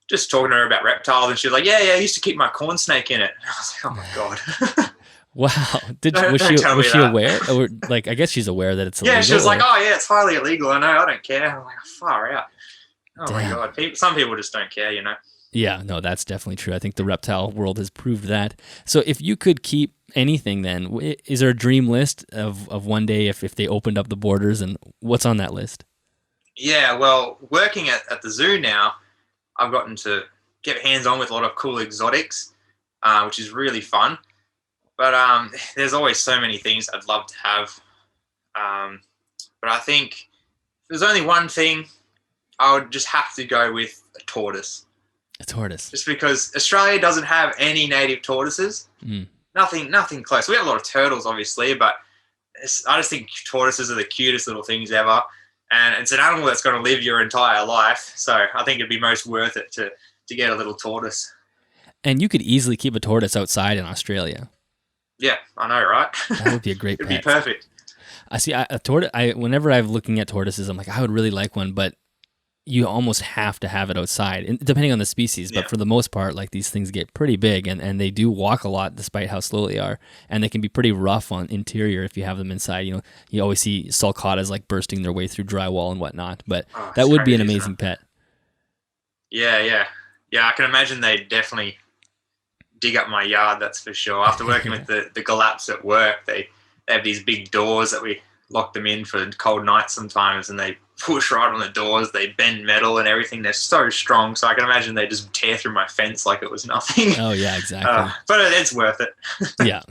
just talking to her about reptiles. And she was like, yeah, I used to keep my corn snake in it. And I was like, oh, my God. Wow. Was she aware? Or, I guess she's aware that it's illegal. Yeah, she was like, oh, yeah, it's highly illegal. I know, I don't care. I'm like, far out. Oh, Damn. My God. Some people just don't care, Yeah, no, that's definitely true. I think the reptile world has proved that. So if you could keep anything then, is there a dream list of one day if they opened up the borders, and what's on that list? Yeah, well, working at the zoo now, I've gotten to get hands-on with a lot of cool exotics, which is really fun. But there's always so many things I'd love to have. But I think if there's only one thing, I would just have to go with a tortoise. A tortoise. Just because Australia doesn't have any native tortoises. Nothing close. We have a lot of turtles, obviously, but I just think tortoises are the cutest little things ever. And it's an animal that's going to live your entire life. So I think it'd be most worth it to get a little tortoise. And you could easily keep a tortoise outside in Australia. Yeah, I know, right? That would be a great pet. It'd be perfect. I see a tortoise. Whenever I'm looking at tortoises, I'm like, I would really like one, but you almost have to have it outside, and depending on the species. But for the most part, like these things get pretty big, and they do walk a lot despite how slow they are, and they can be pretty rough on interior if you have them inside. You know, you always see sulcatas like bursting their way through drywall and whatnot. But that would be an amazing pet. Yeah. I can imagine they definitely dig up my yard. That's for sure. After working with the Galaps at work, they have these big doors that we lock them in for cold nights sometimes, and they push right on the doors. They bend metal and everything. They're so strong. So I can imagine they just tear through my fence like it was nothing. Oh yeah, exactly. But it's worth it. Yeah.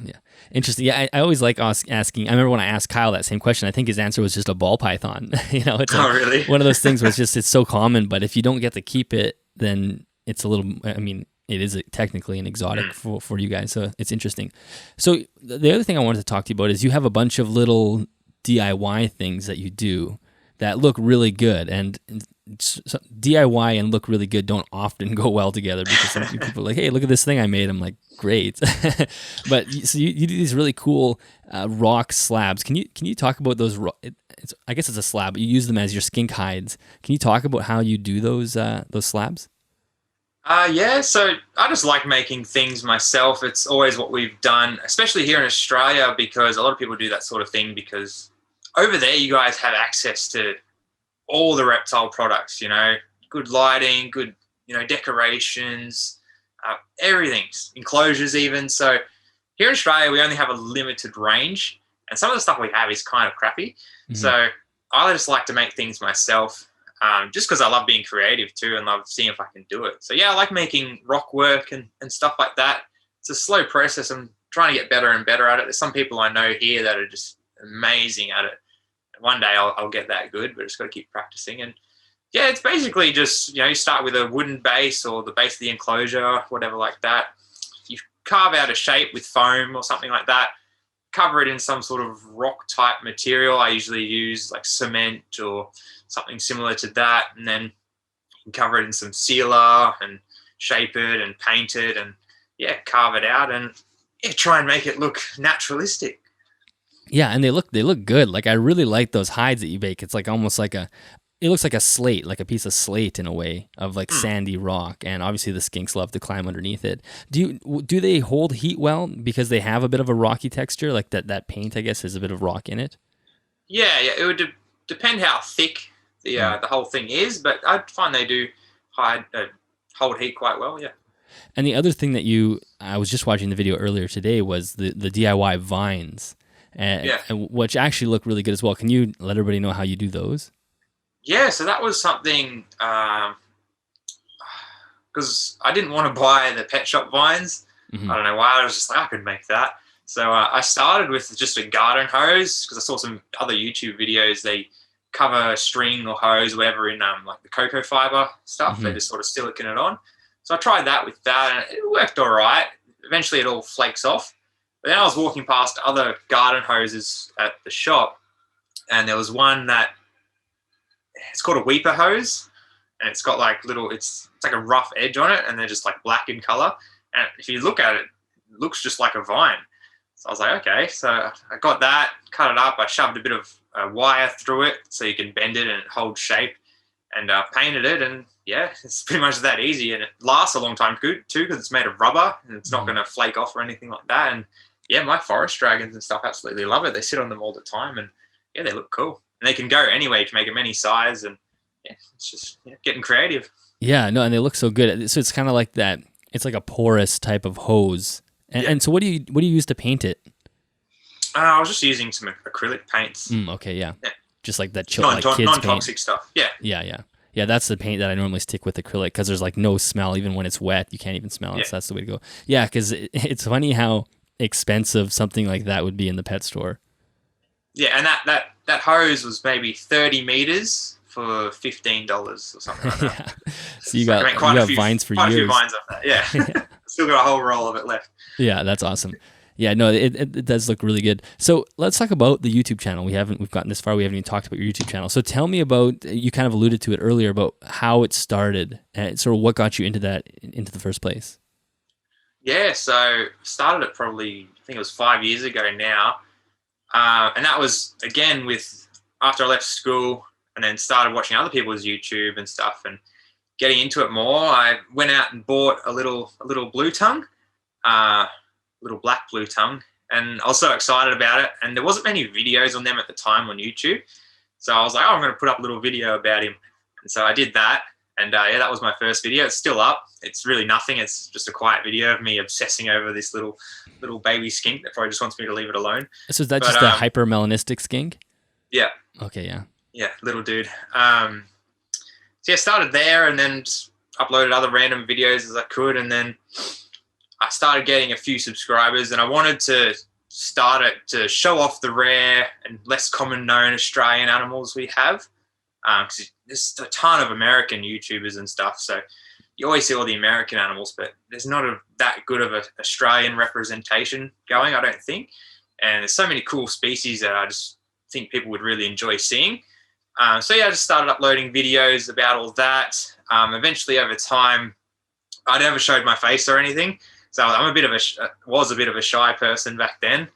Interesting. Yeah, I always like asking. I remember when I asked Kyle that same question. I think his answer was just a ball python. You know, it's like really? One of those things where it's so common, but if you don't get to keep it, then it's a little. I mean, it is technically an exotic for you guys, so it's interesting. So the other thing I wanted to talk to you about is you have a bunch of little DIY things that you do that look really good, and DIY and look really good don't often go well together, because some people are like, hey, look at this thing I made. I'm like, great. But so you do these really cool rock slabs. Can you talk about those? I guess it's a slab, but you use them as your skink hides. Can you talk about how you do those slabs? Yeah, so I just like making things myself. It's always what we've done, especially here in Australia, because a lot of people do that sort of thing because over there you guys have access to all the reptile products, you know, good lighting, good, you know, decorations, everything, enclosures even. So here in Australia, we only have a limited range, and some of the stuff we have is kind of crappy. Mm-hmm. So I just like to make things myself. Just because I love being creative too and love seeing if I can do it. So yeah, I like making rock work and stuff like that. It's a slow process. I'm trying to get better and better at it. There's some people I know here that are just amazing at it. And one day I'll get that good, but just got to keep practicing. And yeah, it's basically just, you know, you start with a wooden base or the base of the enclosure, whatever like that. You carve out a shape with foam or something like that. Cover it in some sort of rock type material. I usually use like cement or something similar to that, and then you can cover it in some sealer and shape it and paint it and carve it out and try and make it look naturalistic. Yeah, and they look good. Like I really like those hides that you bake. It's like almost like it looks like a slate, like a piece of slate in a way of like sandy rock, and obviously the skinks love to climb underneath it. Do they hold heat well because they have a bit of a rocky texture? Like that paint, I guess, has a bit of rock in it. Yeah, it would depend how thick the whole thing is, but I find they do hold heat quite well. Yeah. And the other thing I was just watching the video earlier today was the DIY vines, and which actually look really good as well. Can you let everybody know how you do those? Yeah, so that was something because I didn't want to buy the pet shop vines. Mm-hmm. I don't know why. I was just like, I could make that. So I started with just a garden hose because I saw some other YouTube videos. They cover string or hose, whatever, in like the cocoa fiber stuff. Mm-hmm. They just sort of silicone it on. So I tried that with that, and it worked all right. Eventually, it all flakes off. But then I was walking past other garden hoses at the shop, and there was one that it's called a weeper hose, and it's got like it's like a rough edge on it, and they're just like black in color. And if you look at it, it looks just like a vine. So I was like, okay. So I got that, cut it up. I shoved a bit of wire through it so you can bend it and it holds shape, and painted it. And yeah, it's pretty much that easy. And it lasts a long time too because it's made of rubber and it's not going to flake off or anything like that. And yeah, my forest dragons and stuff absolutely love it. They sit on them all the time, and yeah, they look cool. And they can go anywhere. You can make them any size, and yeah, it's just getting creative. Yeah, no, and they look so good. So it's kind of like that. It's like a porous type of hose. And so what do you use to paint it? I was just using some acrylic paints. Okay, yeah. Just like that chill, like kids non-toxic paint. Stuff. Yeah, that's the paint that I normally stick with acrylic because there's like no smell. Even when it's wet, you can't even smell it. So that's the way to go. Yeah, because it's funny how expensive something like that would be in the pet store. Yeah, and that hose was maybe 30 meters for $15 or something like that. Yeah. So you got vines for years. Quite a few vines off that, yeah. Still got a whole roll of it left. Yeah, that's awesome. Yeah, no, it does look really good. So let's talk about the YouTube channel. We've gotten this far. We haven't even talked about your YouTube channel. So tell me about, you kind of alluded to it earlier, about how it started and sort of what got you into the first place. Yeah, so started it probably, I think it was 5 years ago now. And that was, again, after I left school, and then started watching other people's YouTube and stuff and getting into it more. I went out and bought a little blue tongue, little black blue tongue, and I was so excited about it. And there wasn't many videos on them at the time on YouTube, so I was like, oh, I'm going to put up a little video about him. And so I did that, and yeah, that was my first video. It's still up. It's really nothing. It's just a quiet video of me obsessing over this little baby skink that probably just wants me to leave it alone. So is that just a hypermelanistic skink? Yeah. Okay, yeah. Yeah, little dude. So yeah, started there and then just uploaded other random videos as I could, and then I started getting a few subscribers, and I wanted to start it to show off the rare and less common known Australian animals we have. Because there's a ton of American YouTubers and stuff, so you always see all the American animals, but there's not that good of an Australian representation going, I don't think. And there's so many cool species that I just think people would really enjoy seeing. So yeah, I just started uploading videos about all that. Eventually, over time, I never showed my face or anything, so I'm was a bit of a shy person back then.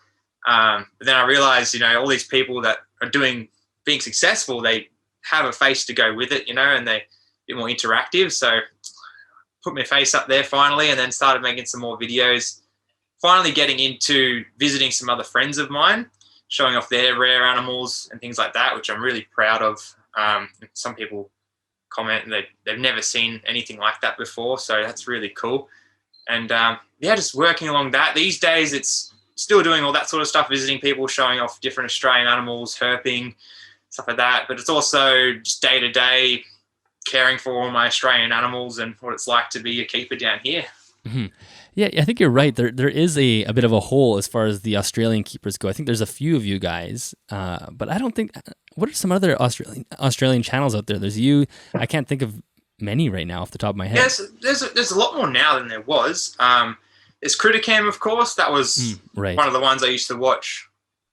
But then I realized, all these people that are being successful, they have a face to go with it, and they're a bit more interactive. So put my face up there finally, and then started making some more videos. Finally getting into visiting some other friends of mine, showing off their rare animals and things like that, which I'm really proud of. Some people comment and they've never seen anything like that before, so that's really cool. And yeah, just working along that. These days it's still doing all that sort of stuff, visiting people, showing off different Australian animals, herping, stuff like that. But it's also just day-to-day caring for all my Australian animals and what it's like to be a keeper down here. Mm-hmm. Yeah, I think you're right. There is a bit of a hole as far as the Australian keepers go. I think there's a few of you guys, but I don't think. What are some other Australian channels out there? There's you. I can't think of many right now off the top of my head. Yes, there's a lot more now than there was. There's Criticam, of course. That was right. One of the ones I used to watch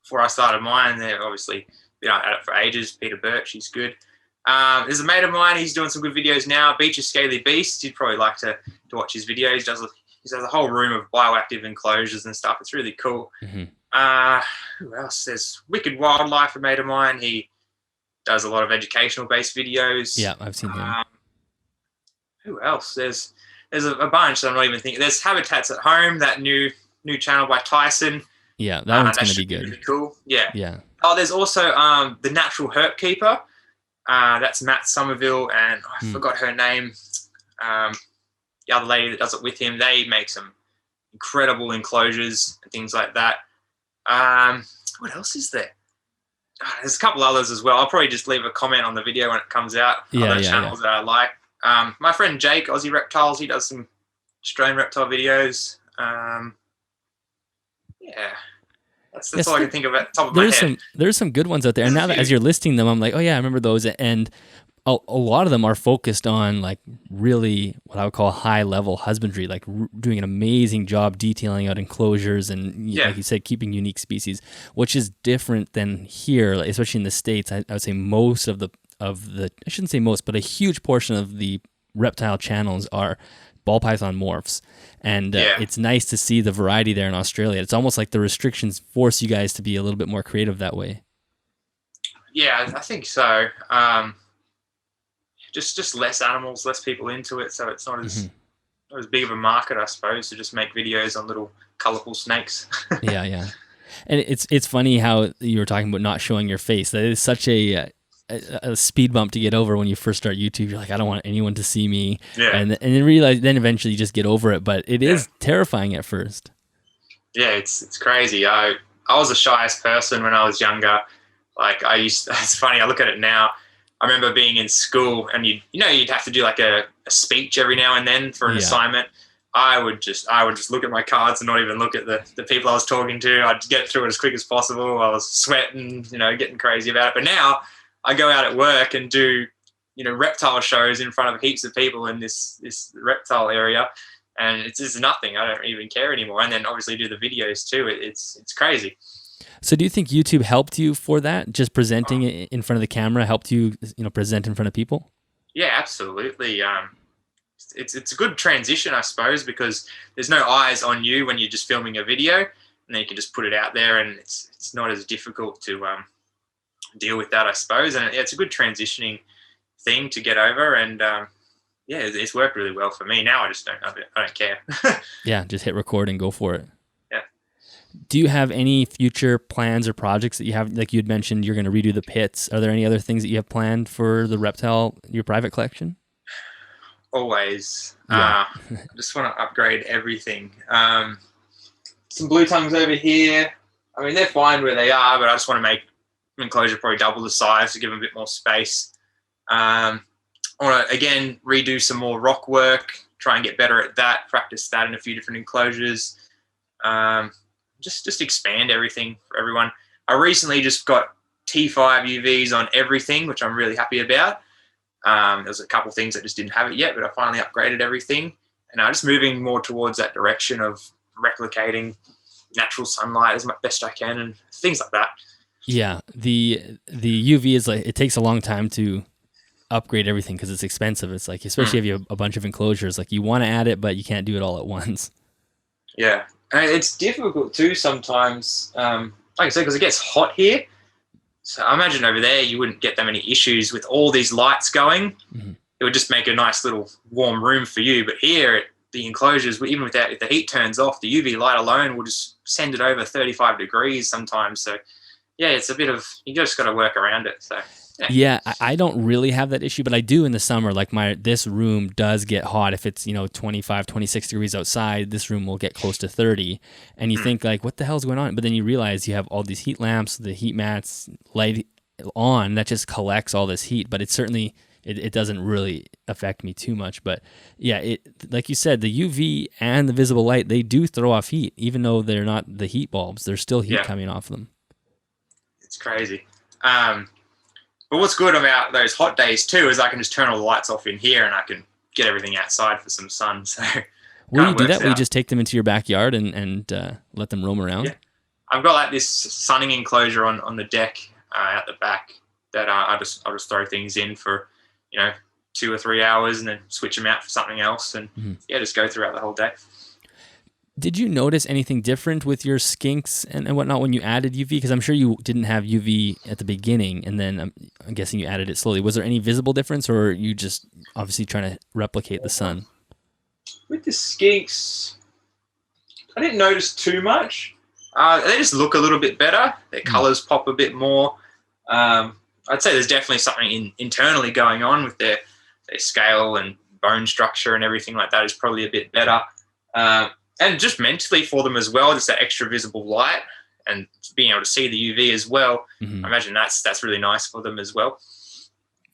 before I started mine. They're obviously been at it for ages. Peter Birch, he's good. There's a mate of mine. He's doing some good videos now. Beach's Scaly Beast. You'd probably like to watch his videos. He has a whole room of bioactive enclosures and stuff. It's really cool. Mm-hmm. Who else? There's Wicked Wildlife, a mate of mine. He does a lot of educational-based videos. Yeah, I've seen him. Who else? There's a bunch that I'm not even thinking. There's Habitats at Home, that new channel by Tyson. Yeah, that one's going to be good. Really cool. Yeah. Yeah. Oh, there's also The Natural Herpkeeper. That's Matt Somerville, and I forgot her name. The other lady that does it with him, they make some incredible enclosures and things like that. What else is there? There's a couple others as well. I'll probably just leave a comment on the video when it comes out. Other channels that I like. My friend Jake, Aussie Reptiles, he does some Australian reptile videos. Yeah. That's all I can think of at the top of my head. There's some good ones out there. And now that as you're listing them, I'm like, oh yeah, I remember those. And a lot of them are focused on like really what I would call high level husbandry, like doing an amazing job detailing out enclosures and like you said, keeping unique species, which is different than here, especially in the States. I would say most of the I shouldn't say most, but a huge portion of the reptile channels are ball python morphs. And it's nice to see the variety there in Australia. It's almost like the restrictions force you guys to be a little bit more creative that way. Yeah, I think so. Just less animals, less people into it, so it's not as big of a market, I suppose, to just make videos on little colourful snakes. Yeah. And it's funny how you were talking about not showing your face. That is such a speed bump to get over when you first start YouTube. You're like, I don't want anyone to see me. Yeah. And then eventually you just get over it, but it is terrifying at first. Yeah, it's crazy. I was the shyest person when I was younger. Like it's funny, I look at it now. I remember being in school and you'd have to do like a speech every now and then for an assignment. I would just look at my cards and not even look at the people I was talking to. I'd get through it as quick as possible. I was sweating, getting crazy about it. But now I go out at work and do, reptile shows in front of heaps of people in this reptile area, and it's just nothing. I don't even care anymore. And then obviously do the videos too. It's crazy. So do you think YouTube helped you for that? Just presenting it in front of the camera helped you, present in front of people? Yeah, absolutely. It's a good transition, I suppose, because there's no eyes on you when you're just filming a video, and then you can just put it out there, and it's not as difficult to deal with that, I suppose. And it's a good transitioning thing to get over. And it's worked really well for me. Now I just don't care. Yeah, just hit record and go for it. Yeah. Do you have any future plans or projects that you have? Like you had mentioned, you're going to redo the pits. Are there any other things that you have planned for the reptile, your private collection? Always. Yeah. I just want to upgrade everything. Some blue tongues over here. I mean, they're fine where they are, but I just want to make an enclosure probably double the size to give them a bit more space. I want to, again, redo some more rock work, try and get better at that, practice that in a few different enclosures. Just expand everything for everyone. I recently just got T5 UVs on everything, which I'm really happy about. There was a couple of things that just didn't have it yet, but I finally upgraded everything. And I'm just moving more towards that direction of replicating natural sunlight as much best I can and things like that. Yeah, the UV is like, it takes a long time to upgrade everything because it's expensive. It's like, especially if you have a bunch of enclosures, like you want to add it, but you can't do it all at once. Yeah, and it's difficult too sometimes. Like I said, because it gets hot here. So I imagine over there you wouldn't get that many issues with all these lights going. Mm-hmm. It would just make a nice little warm room for you. But here, the enclosures, even without, if the heat turns off, the UV light alone will just send it over 35 degrees sometimes. So yeah, it's a bit of, you just got to work around it. So yeah, I don't really have that issue, but I do in the summer. Like this room does get hot. If it's 25, 26 degrees outside, this room will get close to 30. And you think like, what the hell's going on? But then you realize you have all these heat lamps, the heat mats, light on that just collects all this heat. But it certainly it doesn't really affect me too much. But yeah, it, like you said, the UV and the visible light, they do throw off heat, even though they're not the heat bulbs. There's still heat coming off them. It's crazy. But what's good about those hot days too is I can just turn all the lights off in here and I can get everything outside for some sun. So will you do that? Will you just take them into your backyard and let them roam around? Yeah. I've got like this sunning enclosure on the deck out the back that I'll just throw things in for 2 or 3 hours and then switch them out for something else and just go throughout the whole day. Did you notice anything different with your skinks and whatnot when you added UV? Because I'm sure you didn't have UV at the beginning, and then I'm guessing you added it slowly. Was there any visible difference, or are you just obviously trying to replicate the sun? With the skinks, I didn't notice too much. They just look a little bit better. Their colours pop a bit more. I'd say there's definitely something internally going on with their scale and bone structure and everything like that is probably a bit better. And just mentally for them as well, just that extra visible light and being able to see the UV as well. I imagine that's really nice for them as well.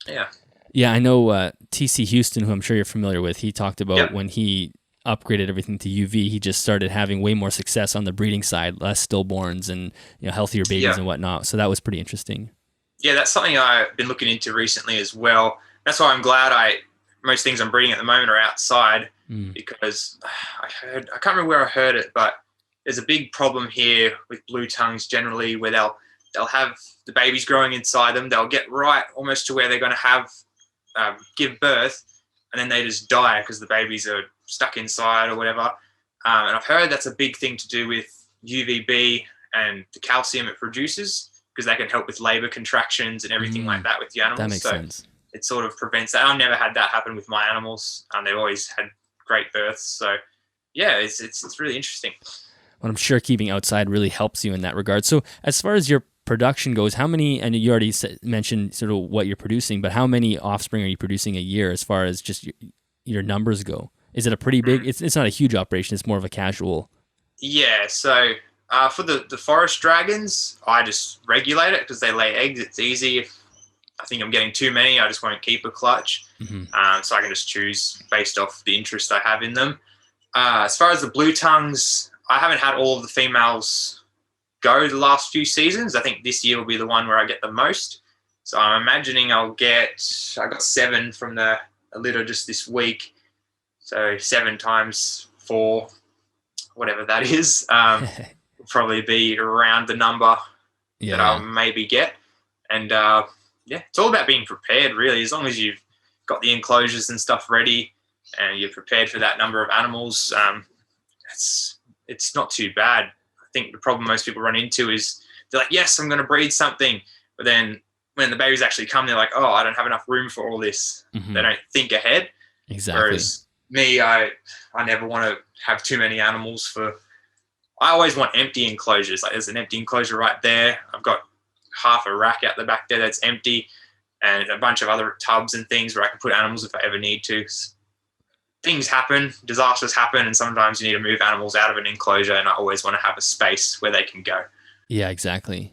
Yeah. Yeah, I know TC Houston, who I'm sure you're familiar with, he talked about when he upgraded everything to UV, he just started having way more success on the breeding side, less stillborns and healthier babies and whatnot. So that was pretty interesting. Yeah, that's something I've been looking into recently as well. That's why I'm glad most things I'm breeding at the moment are outside because I can't remember where I heard it, but there's a big problem here with blue tongues generally where they'll have the babies growing inside them. They'll get right almost to where they're going to have give birth, and then they just die because the babies are stuck inside or whatever. And I've heard that's a big thing to do with UVB and the calcium it produces because they can help with labor contractions and everything like that with the animals. That makes sense. It sort of prevents that. I've never had that happen with my animals. They've always had great births. So, yeah, it's really interesting. Well, I'm sure keeping outside really helps you in that regard. So as far as your production goes, how many, and you already mentioned sort of what you're producing, but how many offspring are you producing a year as far as just your numbers go? Is it a pretty big, it's not a huge operation, it's more of a casual. Yeah, so for the forest dragons, I just regulate it because they lay eggs. It's easy. If I think I'm getting too many, I just won't keep a clutch. So I can just choose based off the interest I have in them. As far as the blue tongues, I haven't had all of the females go the last few seasons. I think this year will be the one where I get the most. So I'm imagining I got 7 from the litter just this week. So 7 times 4, whatever that is, will probably be around the number that I'll maybe get. And it's all about being prepared, really. As long as you've got the enclosures and stuff ready and you're prepared for that number of animals, it's not too bad. I think the problem most people run into is they're like, yes, I'm going to breed something. But then when the babies actually come, they're like, oh, I don't have enough room for all this. Mm-hmm. They don't think ahead. Exactly. Whereas me, I never want to have too many animals I always want empty enclosures. Like there's an empty enclosure right there. I've got half a rack out the back there that's empty, and a bunch of other tubs and things where I can put animals if I ever need to. Things happen, disasters happen, and sometimes you need to move animals out of an enclosure, and I always want to have a space where they can go. Yeah, exactly.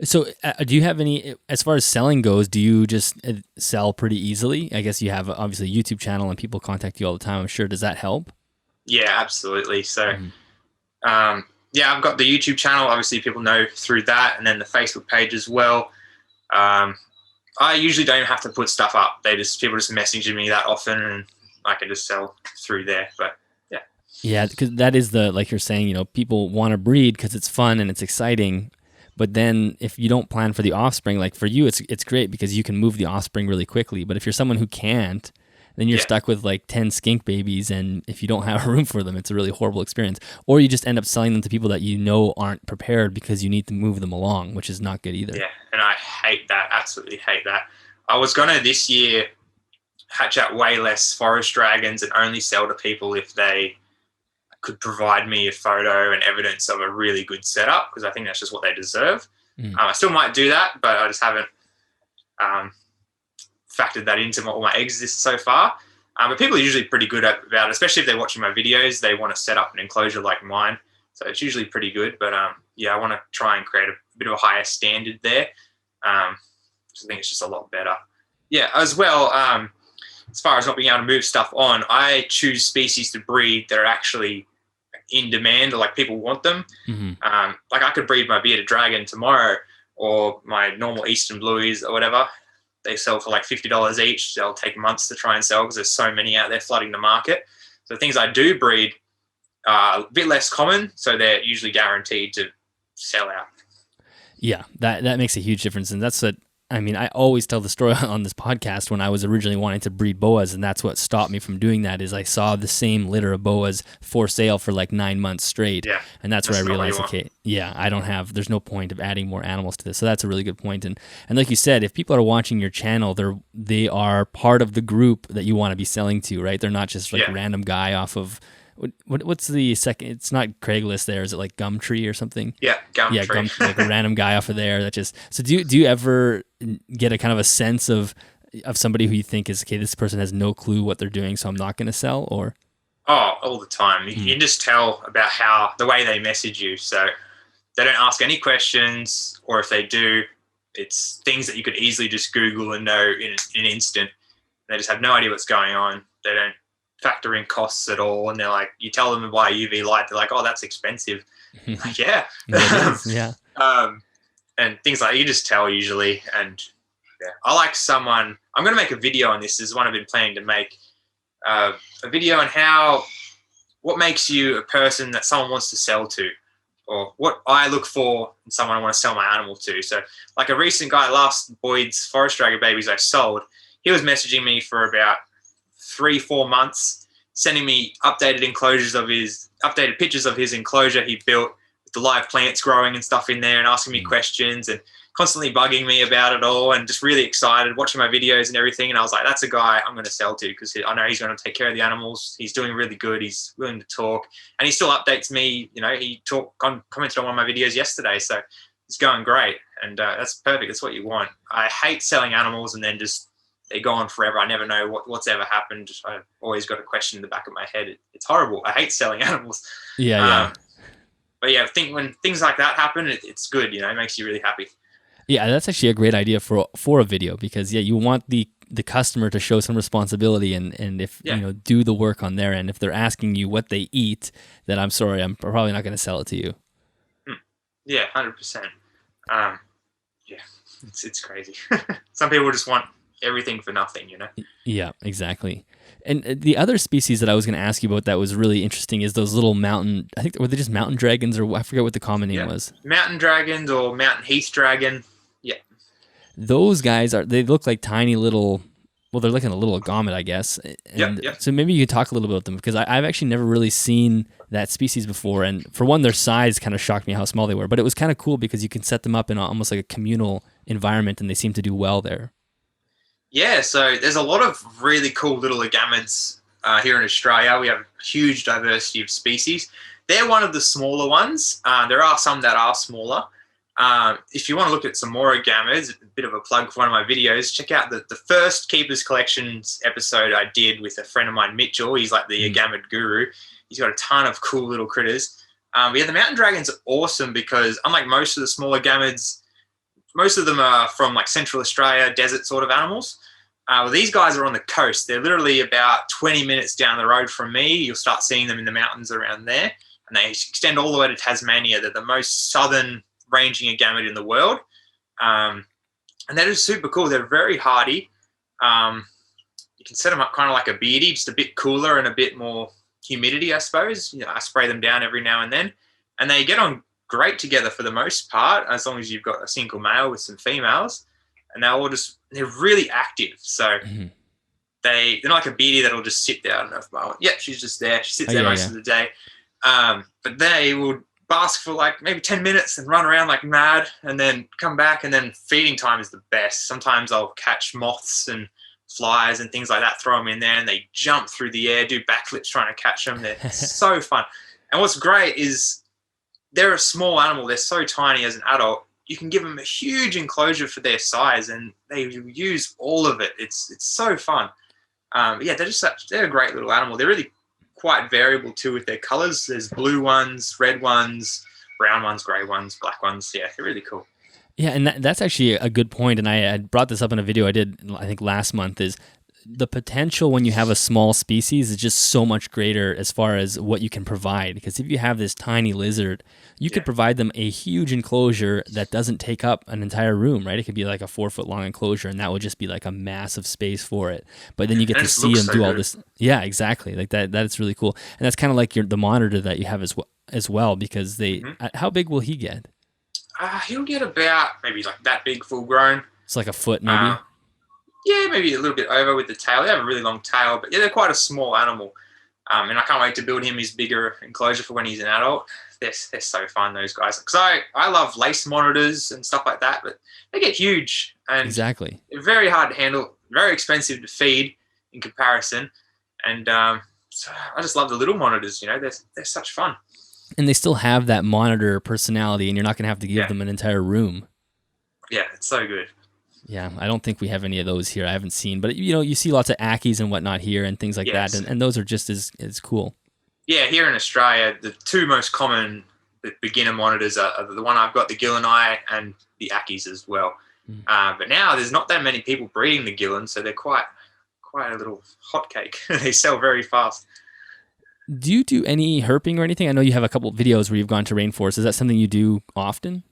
So do you have any, as far as selling goes, do you just sell pretty easily? I guess you have obviously a YouTube channel and people contact you all the time, I'm sure. Does that help? Yeah, absolutely. So, yeah, I've got the YouTube channel. Obviously, people know through that, and then the Facebook page as well. I usually don't have to put stuff up. People just messaging me that often, and I can just sell through there. But yeah. Yeah, because that is like you're saying, people want to breed because it's fun and it's exciting. But then if you don't plan for the offspring, like for you, it's great because you can move the offspring really quickly. But if you're someone who can't, then you're stuck with like 10 skink babies, and if you don't have room for them, it's a really horrible experience. Or you just end up selling them to people that aren't prepared because you need to move them along, which is not good either. Yeah, and I hate that, absolutely hate that. I was going to this year hatch out way less forest dragons and only sell to people if they could provide me a photo and evidence of a really good setup, because I think that's just what they deserve. I still might do that, but I just haven't factored that into all my eggs so far. But people are usually pretty good about it, especially if they're watching my videos. They want to set up an enclosure like mine, so it's usually pretty good. But yeah, I want to try and create a bit of a higher standard there. I think it's just a lot better. Yeah, as well, as far as not being able to move stuff on, I choose species to breed that are actually in demand, or like people want them. Like I could breed my bearded dragon tomorrow, or my normal eastern blueies or whatever. They sell for like $50 each. They'll take months to try and sell because there's so many out there flooding the market. So the things I do breed are a bit less common, so they're usually guaranteed to sell out. Yeah, that makes a huge difference. And that's I always tell the story on this podcast when I was originally wanting to breed boas, and that's what stopped me from doing that. Is I saw the same litter of boas for sale for like 9 months straight. Yeah, and that's where I realized, okay, yeah, there's no point of adding more animals to this. So that's a really good point. And like you said, if people are watching your channel, they are part of the group that you want to be selling to, right? They're not just like a random guy off of, what's the second? It's not Craigslist. There is it like Gumtree or something? Yeah, Gumtree. Yeah, Gumtree, like a random guy off of there. That just. So do you ever get a kind of a sense of somebody who you think is, okay, this person has no clue what they're doing, so I'm not going to sell? Or all the time. You can just tell about the way they message you. So they don't ask any questions, or if they do, it's things that you could easily just Google and know in an instant. They just have no idea what's going on. They don't factor in costs at all, and they're like, you tell them to buy a UV light, they're like, oh, that's expensive. Like, yeah. Yeah. And things like that, you just tell usually. And yeah, I like I'm going to make a video on this. This is one I've been planning to make, a video on what makes you a person that someone wants to sell to, or what I look for in someone I want to sell my animal to. So like a recent guy, last Boyd's forest dragon babies I sold, he was messaging me for about 3-4 months, sending me updated pictures of his enclosure he built with the live plants growing and stuff in there, and asking me questions and constantly bugging me about it all, and just really excited, watching my videos and everything. And I was like, that's a guy I'm going to sell to, because I know he's going to take care of the animals. He's doing really good. He's willing to talk, and he still updates me. He commented on one of my videos yesterday, so it's going great. And that's perfect. That's what you want. I hate selling animals and then just they're gone forever. I never know what's ever happened. I've always got a question in the back of my head. It's horrible. I hate selling animals. Yeah. But yeah, when things like that happen, it's good. It makes you really happy. Yeah, that's actually a great idea for a video, because you want the customer to show some responsibility and if do the work on their end. If they're asking you what they eat, then I'm sorry, I'm probably not going to sell it to you. Yeah, 100%. Yeah, it's crazy. Some people just want everything for nothing, Yeah, exactly. And the other species that I was going to ask you about that was really interesting is those little mountain, I think, were they just mountain dragons, or I forget what the common name was. Mountain dragons or mountain heath dragon. Yeah. Those guys they look like tiny little, well, they're like a little agomid, I guess. And so maybe you could talk a little bit about them, because I've actually never really seen that species before. And for one, their size kind of shocked me how small they were, but it was kind of cool because you can set them up in almost like a communal environment, and they seem to do well there. Yeah, so there's a lot of really cool little agamids here in Australia. We have a huge diversity of species. They're one of the smaller ones. There are some that are smaller. If you want to look at some more agamids, a bit of a plug for one of my videos, check out the first Keepers Collections episode I did with a friend of mine, Mitchell. He's like the agamid guru. He's got a ton of cool little critters. But yeah, the mountain dragons are awesome because unlike most of the smaller agamids, most of them are from like Central Australia, desert sort of animals. Well, these guys are on the coast. They're literally about 20 minutes down the road from me. You'll start seeing them in the mountains around there. And they extend all the way to Tasmania. They're the most southern ranging agamid in the world. And they're just super cool. They're very hardy. You can set them up kind of like a beardy, just a bit cooler and a bit more humidity, I suppose. You know, I spray them down every now and then. And they get on great together for the most part, as long as you've got a single male with some females. And they're really active. So they're not like a beardy that'll just sit there. I don't know if my she's just there. She sits there most of the day. But they will bask for like maybe 10 minutes and run around like mad and then come back, and then feeding time is the best. Sometimes I'll catch moths and flies and things like that, throw them in there, and they jump through the air, do backflips trying to catch them. They're so fun. And what's great is they're a small animal. They're so tiny as an adult. You can give them a huge enclosure for their size and they use all of it. It's so fun. They're a great little animal. They're really quite variable too with their colors. There's blue ones, red ones, brown ones, gray ones, black ones. Yeah, they're really cool. Yeah, and that's actually a good point. And I brought this up in a video I did, I think, last month, is the potential when you have a small species is just so much greater as far as what you can provide. Because if you have this tiny lizard, you could provide them a huge enclosure that doesn't take up an entire room, right? It could be like a 4-foot long enclosure, and that would just be like a massive space for it. But then you get to see them do all this. Yeah, exactly. Like that's really cool. And that's kind of like the monitor that you have as well, because they. How big will he get? He'll get about maybe like that big, full grown. It's like a foot, maybe. Yeah, maybe a little bit over with the tail. They have a really long tail, but yeah, they're quite a small animal. And I can't wait to build him his bigger enclosure for when he's an adult. They're so fun, those guys. Because I love lace monitors and stuff like that, but they get huge. And exactly. They're very hard to handle, very expensive to feed in comparison. And so I just love the little monitors, you know, they're such fun. And they still have that monitor personality, and you're not going to have to give them an entire room. Yeah, it's so good. Yeah, I don't think we have any of those here. I haven't seen, but you see lots of Ackies and whatnot here and things like that, and those are just as cool. Yeah, here in Australia, the two most common beginner monitors are the one I've got, the DILLON and the Ackies as well. But now there's not that many people breeding the DILLON, so they're quite a little hotcake. They sell very fast. Do you do any herping or anything? I know you have a couple of videos where you've gone to rainforests. Is that something you do often?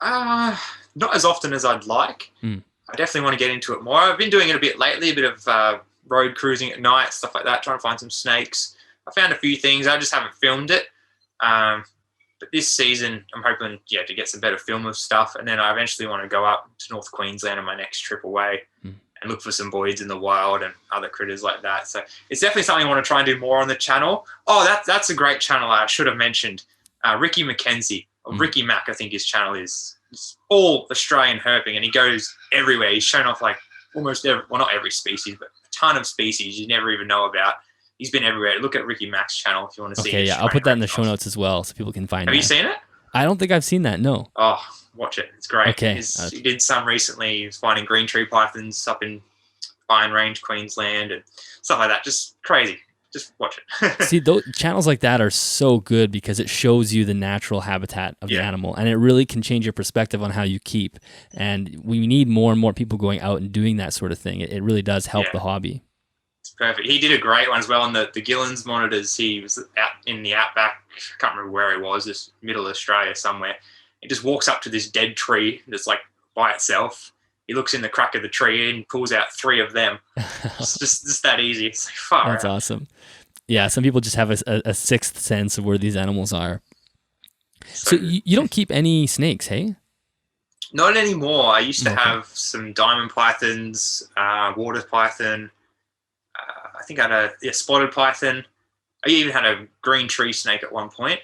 Not as often as I'd like. I definitely want to get into it more. I've been doing it a bit lately, a bit of road cruising at night, stuff like that, trying to find some snakes. I found a few things. I just haven't filmed it. But this season, I'm hoping to get some better film of stuff. And then I eventually want to go up to North Queensland on my next trip away and look for some boids in the wild and other critters like that. So it's definitely something I want to try and do more on the channel. Oh, that's a great channel I should have mentioned. Ricky McKenzie, or Ricky Mac, I think his channel is. It's all Australian herping, and he goes everywhere. He's shown off like almost not every species, but a ton of species you never even know about. He's been everywhere. Look at Ricky Mac's channel if you want to see. Okay, yeah, I'll put that in the show notes as well so people can find it. Have you seen it? I don't think I've seen that, no. Oh, watch it. It's great. Okay. He did some recently. He was finding green tree pythons up in Iron Range, Queensland, and stuff like that. Just crazy. Just watch it. See, those channels like that are so good because it shows you the natural habitat of the animal, and it really can change your perspective on how you keep. And we need more and more people going out and doing that sort of thing. It really does help the hobby. It's perfect. He did a great one as well on the Gillons monitors. He was out in the outback. I can't remember where he was, just middle of Australia somewhere. He just walks up to this dead tree that's like by itself. He looks in the crack of the tree and pulls out 3 of them. It's just that easy. It's like far That's out. Awesome. Yeah, some people just have a sixth sense of where these animals are. So you don't keep any snakes, hey? Not anymore. I used to have some diamond pythons, water python. I think I had a spotted python. I even had a green tree snake at one point.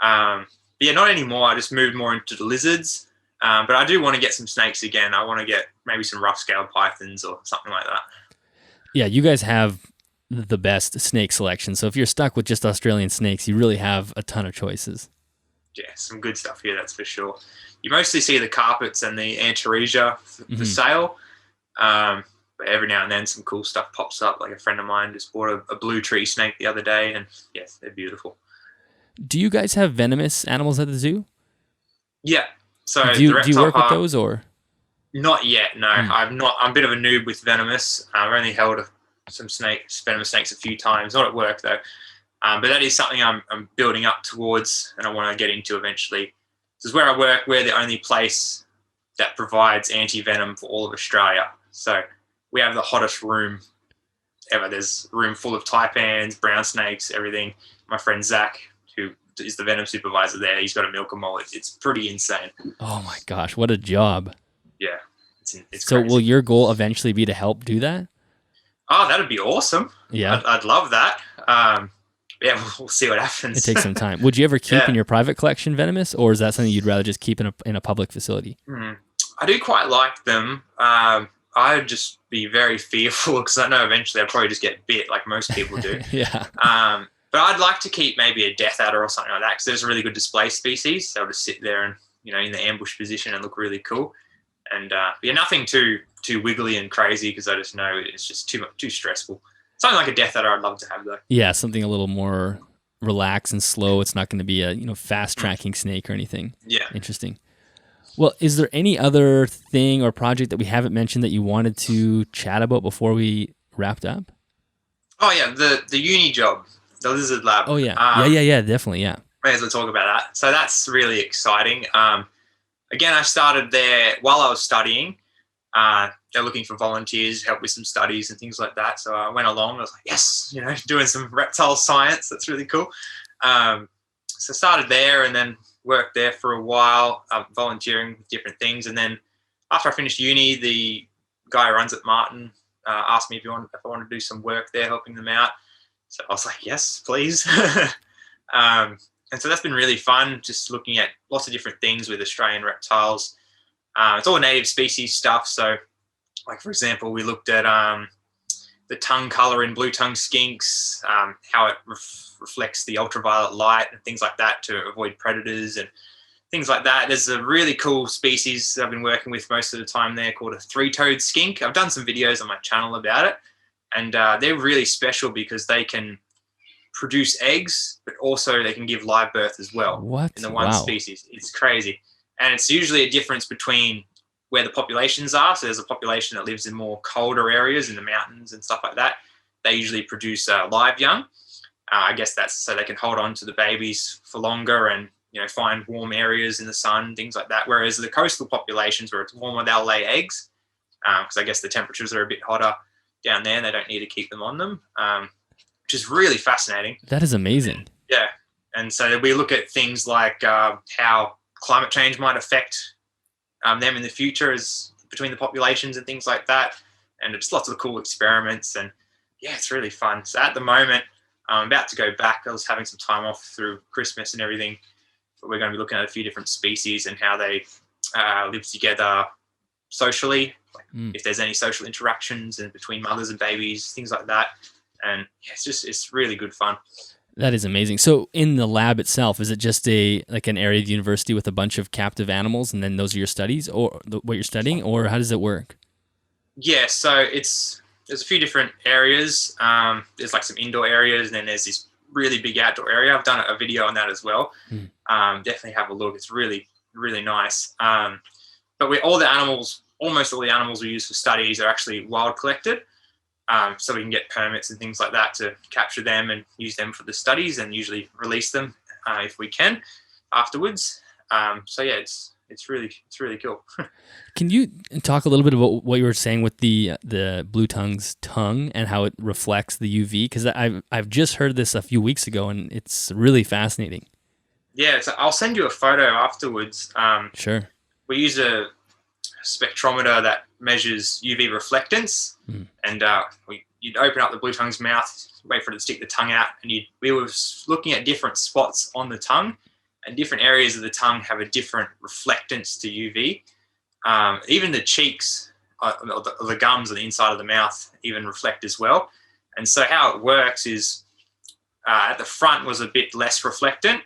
But yeah, not anymore. I just moved more into the lizards. But I do want to get some snakes again. I want to get maybe some rough-scaled pythons or something like that. Yeah, you guys have the best snake selection. So if you're stuck with just Australian snakes, you really have a ton of choices. Yeah, some good stuff here, that's for sure. You mostly see the carpets and the Antaresia for sale. But every now and then some cool stuff pops up. Like a friend of mine just bought a blue tree snake the other day, and yes, they're beautiful. Do you guys have venomous animals at the zoo? Yeah. So do you work with those or? Not yet, no. I'm a bit of a noob with venomous. I've only held some venomous snakes a few times, not at work though. But that is something I'm building up towards, and I want to get into eventually. This is where I work. We're the only place that provides anti-venom for all of Australia. So we have the hottest room ever. There's a room full of taipans, brown snakes, everything. My friend Zach, who is the venom supervisor there, he's got a milk and mold. It's pretty insane. Oh my gosh, what a job. Yeah, it's so crazy. Will your goal eventually be to help do that? Oh, that'd be awesome. Yeah. I'd love that. Yeah, we'll see what happens. It takes some time. Would you ever keep in your private collection venomous, or is that something you'd rather just keep in a public facility? I do quite like them. I'd just be very fearful because I know eventually I'll probably just get bit like most people do. Yeah. But I'd like to keep maybe a death adder or something like that because there's a really good display species. They'll just sit there and, in the ambush position and look really cool. And nothing too wiggly and crazy because I just know it's just too stressful. Something like a death adder I'd love to have though. Yeah, something a little more relaxed and slow. It's not going to be a fast tracking snake or anything. Yeah. Interesting. Well, is there any other thing or project that we haven't mentioned that you wanted to chat about before we wrapped up? Oh yeah, the uni job, the lizard lab. Oh yeah, definitely, yeah. May as well talk about that. So that's really exciting. Again, I started there while I was studying. They're looking for volunteers, help with some studies and things like that. So I went along. I was like, yes, doing some reptile science. That's really cool. So started there and then worked there for a while, volunteering with different things. And then after I finished uni, the guy who runs it, Martin, asked me if I wanted to do some work there, helping them out. So I was like, yes, please. And so that's been really fun, just looking at lots of different things with Australian reptiles. It's all native species stuff. So, like, for example, we looked at the tongue color in blue-tongue skinks, how it reflects the ultraviolet light and things like that to avoid predators and things like that. There's a really cool species I've been working with most of the time there called a three-toed skink. I've done some videos on my channel about it, and they're really special because they can produce eggs, but also they can give live birth as well. What? In the one species. It's crazy. And it's usually a difference between where the populations are. So there's a population that lives in more colder areas in the mountains and stuff like that. They usually produce live young. I guess that's so they can hold on to the babies for longer and find warm areas in the sun, things like that. Whereas the coastal populations where it's warmer, they'll lay eggs because I guess the temperatures are a bit hotter down there and they don't need to keep them on them, which is really fascinating. That is amazing. Yeah. And so we look at things like how climate change might affect them in the future as between the populations and things like that. And it's lots of cool experiments. And yeah, it's really fun. So at the moment, I'm about to go back. I was having some time off through Christmas and everything. But we're going to be looking at a few different species and how they live together socially, like if there's any social interactions and between mothers and babies, things like that. And yeah, it's really good fun. That is amazing. So in the lab itself, is it just an area of the university with a bunch of captive animals and then those are your studies or what you're studying, or how does it work? Yeah, so there's a few different areas. There's like some indoor areas and then there's this really big outdoor area. I've done a video on that as well. Definitely have a look. It's really, really nice. But almost all the animals we use for studies are actually wild collected. So we can get permits and things like that to capture them and use them for the studies and usually release them if we can afterwards. So yeah, it's really cool. Can you talk a little bit about what you were saying with the blue tongue's tongue and how it reflects the UV? Because I've just heard this a few weeks ago and it's really fascinating. Yeah, so I'll send you a photo afterwards. Sure. We use a spectrometer that measures UV reflectance, and you'd open up the blue tongue's mouth, wait for it to stick the tongue out, and we were looking at different spots on the tongue, and different areas of the tongue have a different reflectance to UV. Even the cheeks, the gums on the inside of the mouth even reflect as well. And so how it works is at the front was a bit less reflectant,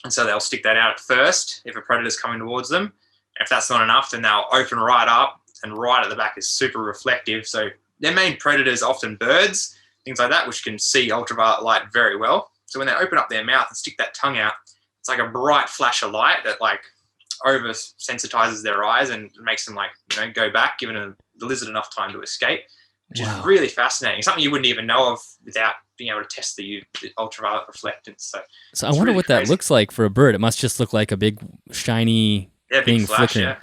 and so they'll stick that out at first if a predator's coming towards them. And if that's not enough, then they'll open right up, and right at the back is super reflective. So their main predators are often birds, things like that, which can see ultraviolet light very well. So when they open up their mouth and stick that tongue out, it's like a bright flash of light that like over sensitizes their eyes and makes them like, go back, giving the lizard enough time to escape, which is really fascinating. Something you wouldn't even know of without being able to test the ultraviolet reflectance. So I wonder really what crazy. That looks like for a bird. It must just look like a big shiny thing big flash, flickering. yeah.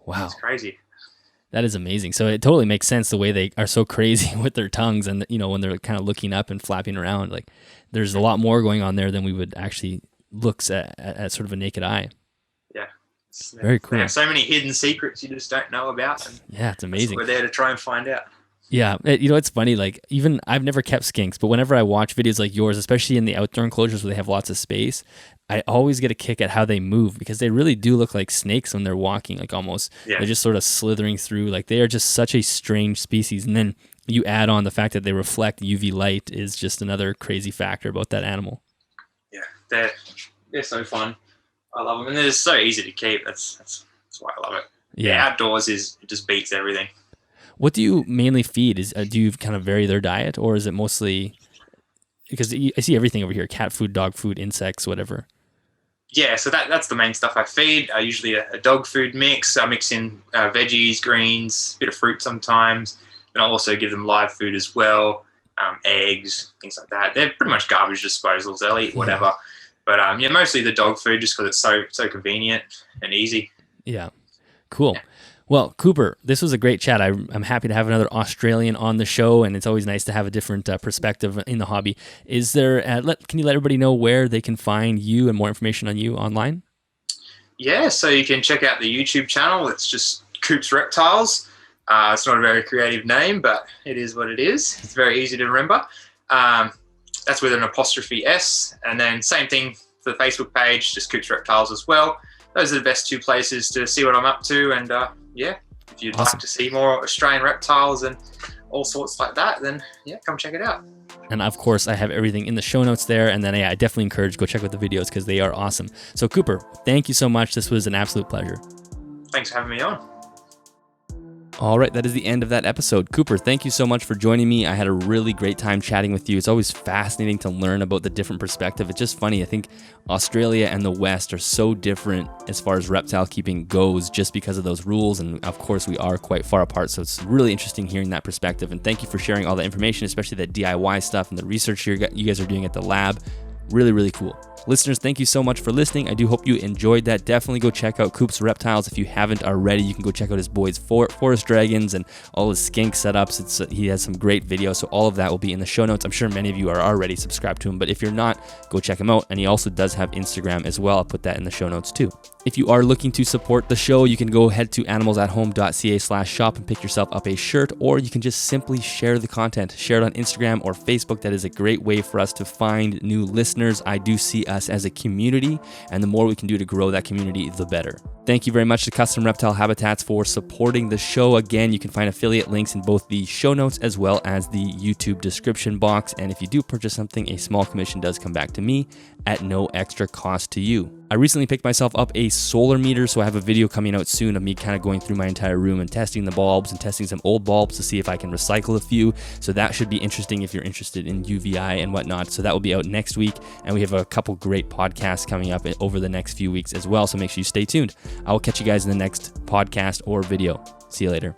Wow. It's crazy. That is amazing. So it totally makes sense the way they are so crazy with their tongues, and when they're kind of looking up and flapping around, like there's a lot more going on there than we would actually look at sort of a naked eye. Yeah. Very cool. There are so many hidden secrets you just don't know about. And yeah, it's amazing. We're there to try and find out. Yeah, it's funny, like even I've never kept skinks, but whenever I watch videos like yours, especially in the outdoor enclosures where they have lots of space, I always get a kick at how they move, because they really do look like snakes when they're walking, like almost. Yeah. They're just sort of slithering through, like they are just such a strange species. And then you add on the fact that they reflect UV light is just another crazy factor about that animal. Yeah, they're so fun. I love them, and they're just so easy to keep. That's why I love it. Yeah, outdoors it just beats everything. What do you mainly feed? Do you kind of vary their diet, or is it mostly, because I see everything over here: cat food, dog food, insects, whatever? Yeah, so that's the main stuff I feed. Usually a dog food mix. I mix in veggies, greens, a bit of fruit sometimes. And I'll also give them live food as well, eggs, things like that. They're pretty much garbage disposals. They'll eat whatever. But mostly the dog food, just because it's so convenient and easy. Yeah, cool. Yeah. Well, Cooper, this was a great chat. I'm happy to have another Australian on the show, and it's always nice to have a different perspective in the hobby. Is there? Can you let everybody know where they can find you and more information on you online? Yeah, so you can check out the YouTube channel. It's just Coop's Reptiles. It's not a very creative name, but it is what it is. It's very easy to remember. That's with an apostrophe S, and then same thing for the Facebook page, just Coop's Reptiles as well. Those are the best two places to see what I'm up to, and if you'd like to see more Australian reptiles and all sorts like that, then come check it out. And of course, I have everything in the show notes there, and then I definitely encourage go check out the videos because they are awesome. So Cooper, thank you so much. This was an absolute pleasure. Thanks for having me on. All right, that is the end of that episode. Cooper, thank you so much for joining me. I had a really great time chatting with you. It's always fascinating to learn about the different perspective. It's just funny. I think Australia and the West are so different as far as reptile keeping goes just because of those rules. And of course, we are quite far apart. So it's really interesting hearing that perspective. And thank you for sharing all the information, especially that DIY stuff and the research you guys are doing at the lab. Really, really cool. Listeners, thank you so much for listening. I do hope you enjoyed that. Definitely go check out Coop's Reptiles. If you haven't already, you can go check out his boys' forest dragons and all his skink setups. He has some great videos, so all of that will be in the show notes. I'm sure many of you are already subscribed to him, but if you're not, go check him out. And he also does have Instagram as well. I'll put that in the show notes too. If you are looking to support the show, you can go head to animalsathome.ca/shop and pick yourself up a shirt, or you can just simply share the content. Share it on Instagram or Facebook. That is a great way for us to find new listeners. I do see us as a community, and the more we can do to grow that community, the better. Thank you very much to Custom Reptile Habitats for supporting the show. Again, you can find affiliate links in both the show notes as well as the YouTube description box. And if you do purchase something, a small commission does come back to me at no extra cost to you. I recently picked myself up a solar meter, so I have a video coming out soon of me kind of going through my entire room and testing the bulbs and testing some old bulbs to see if I can recycle a few. So that should be interesting if you're interested in UVI and whatnot. So that will be out next week, and we have a couple great podcasts coming up over the next few weeks as well. So make sure you stay tuned. I will catch you guys in the next podcast or video. See you later.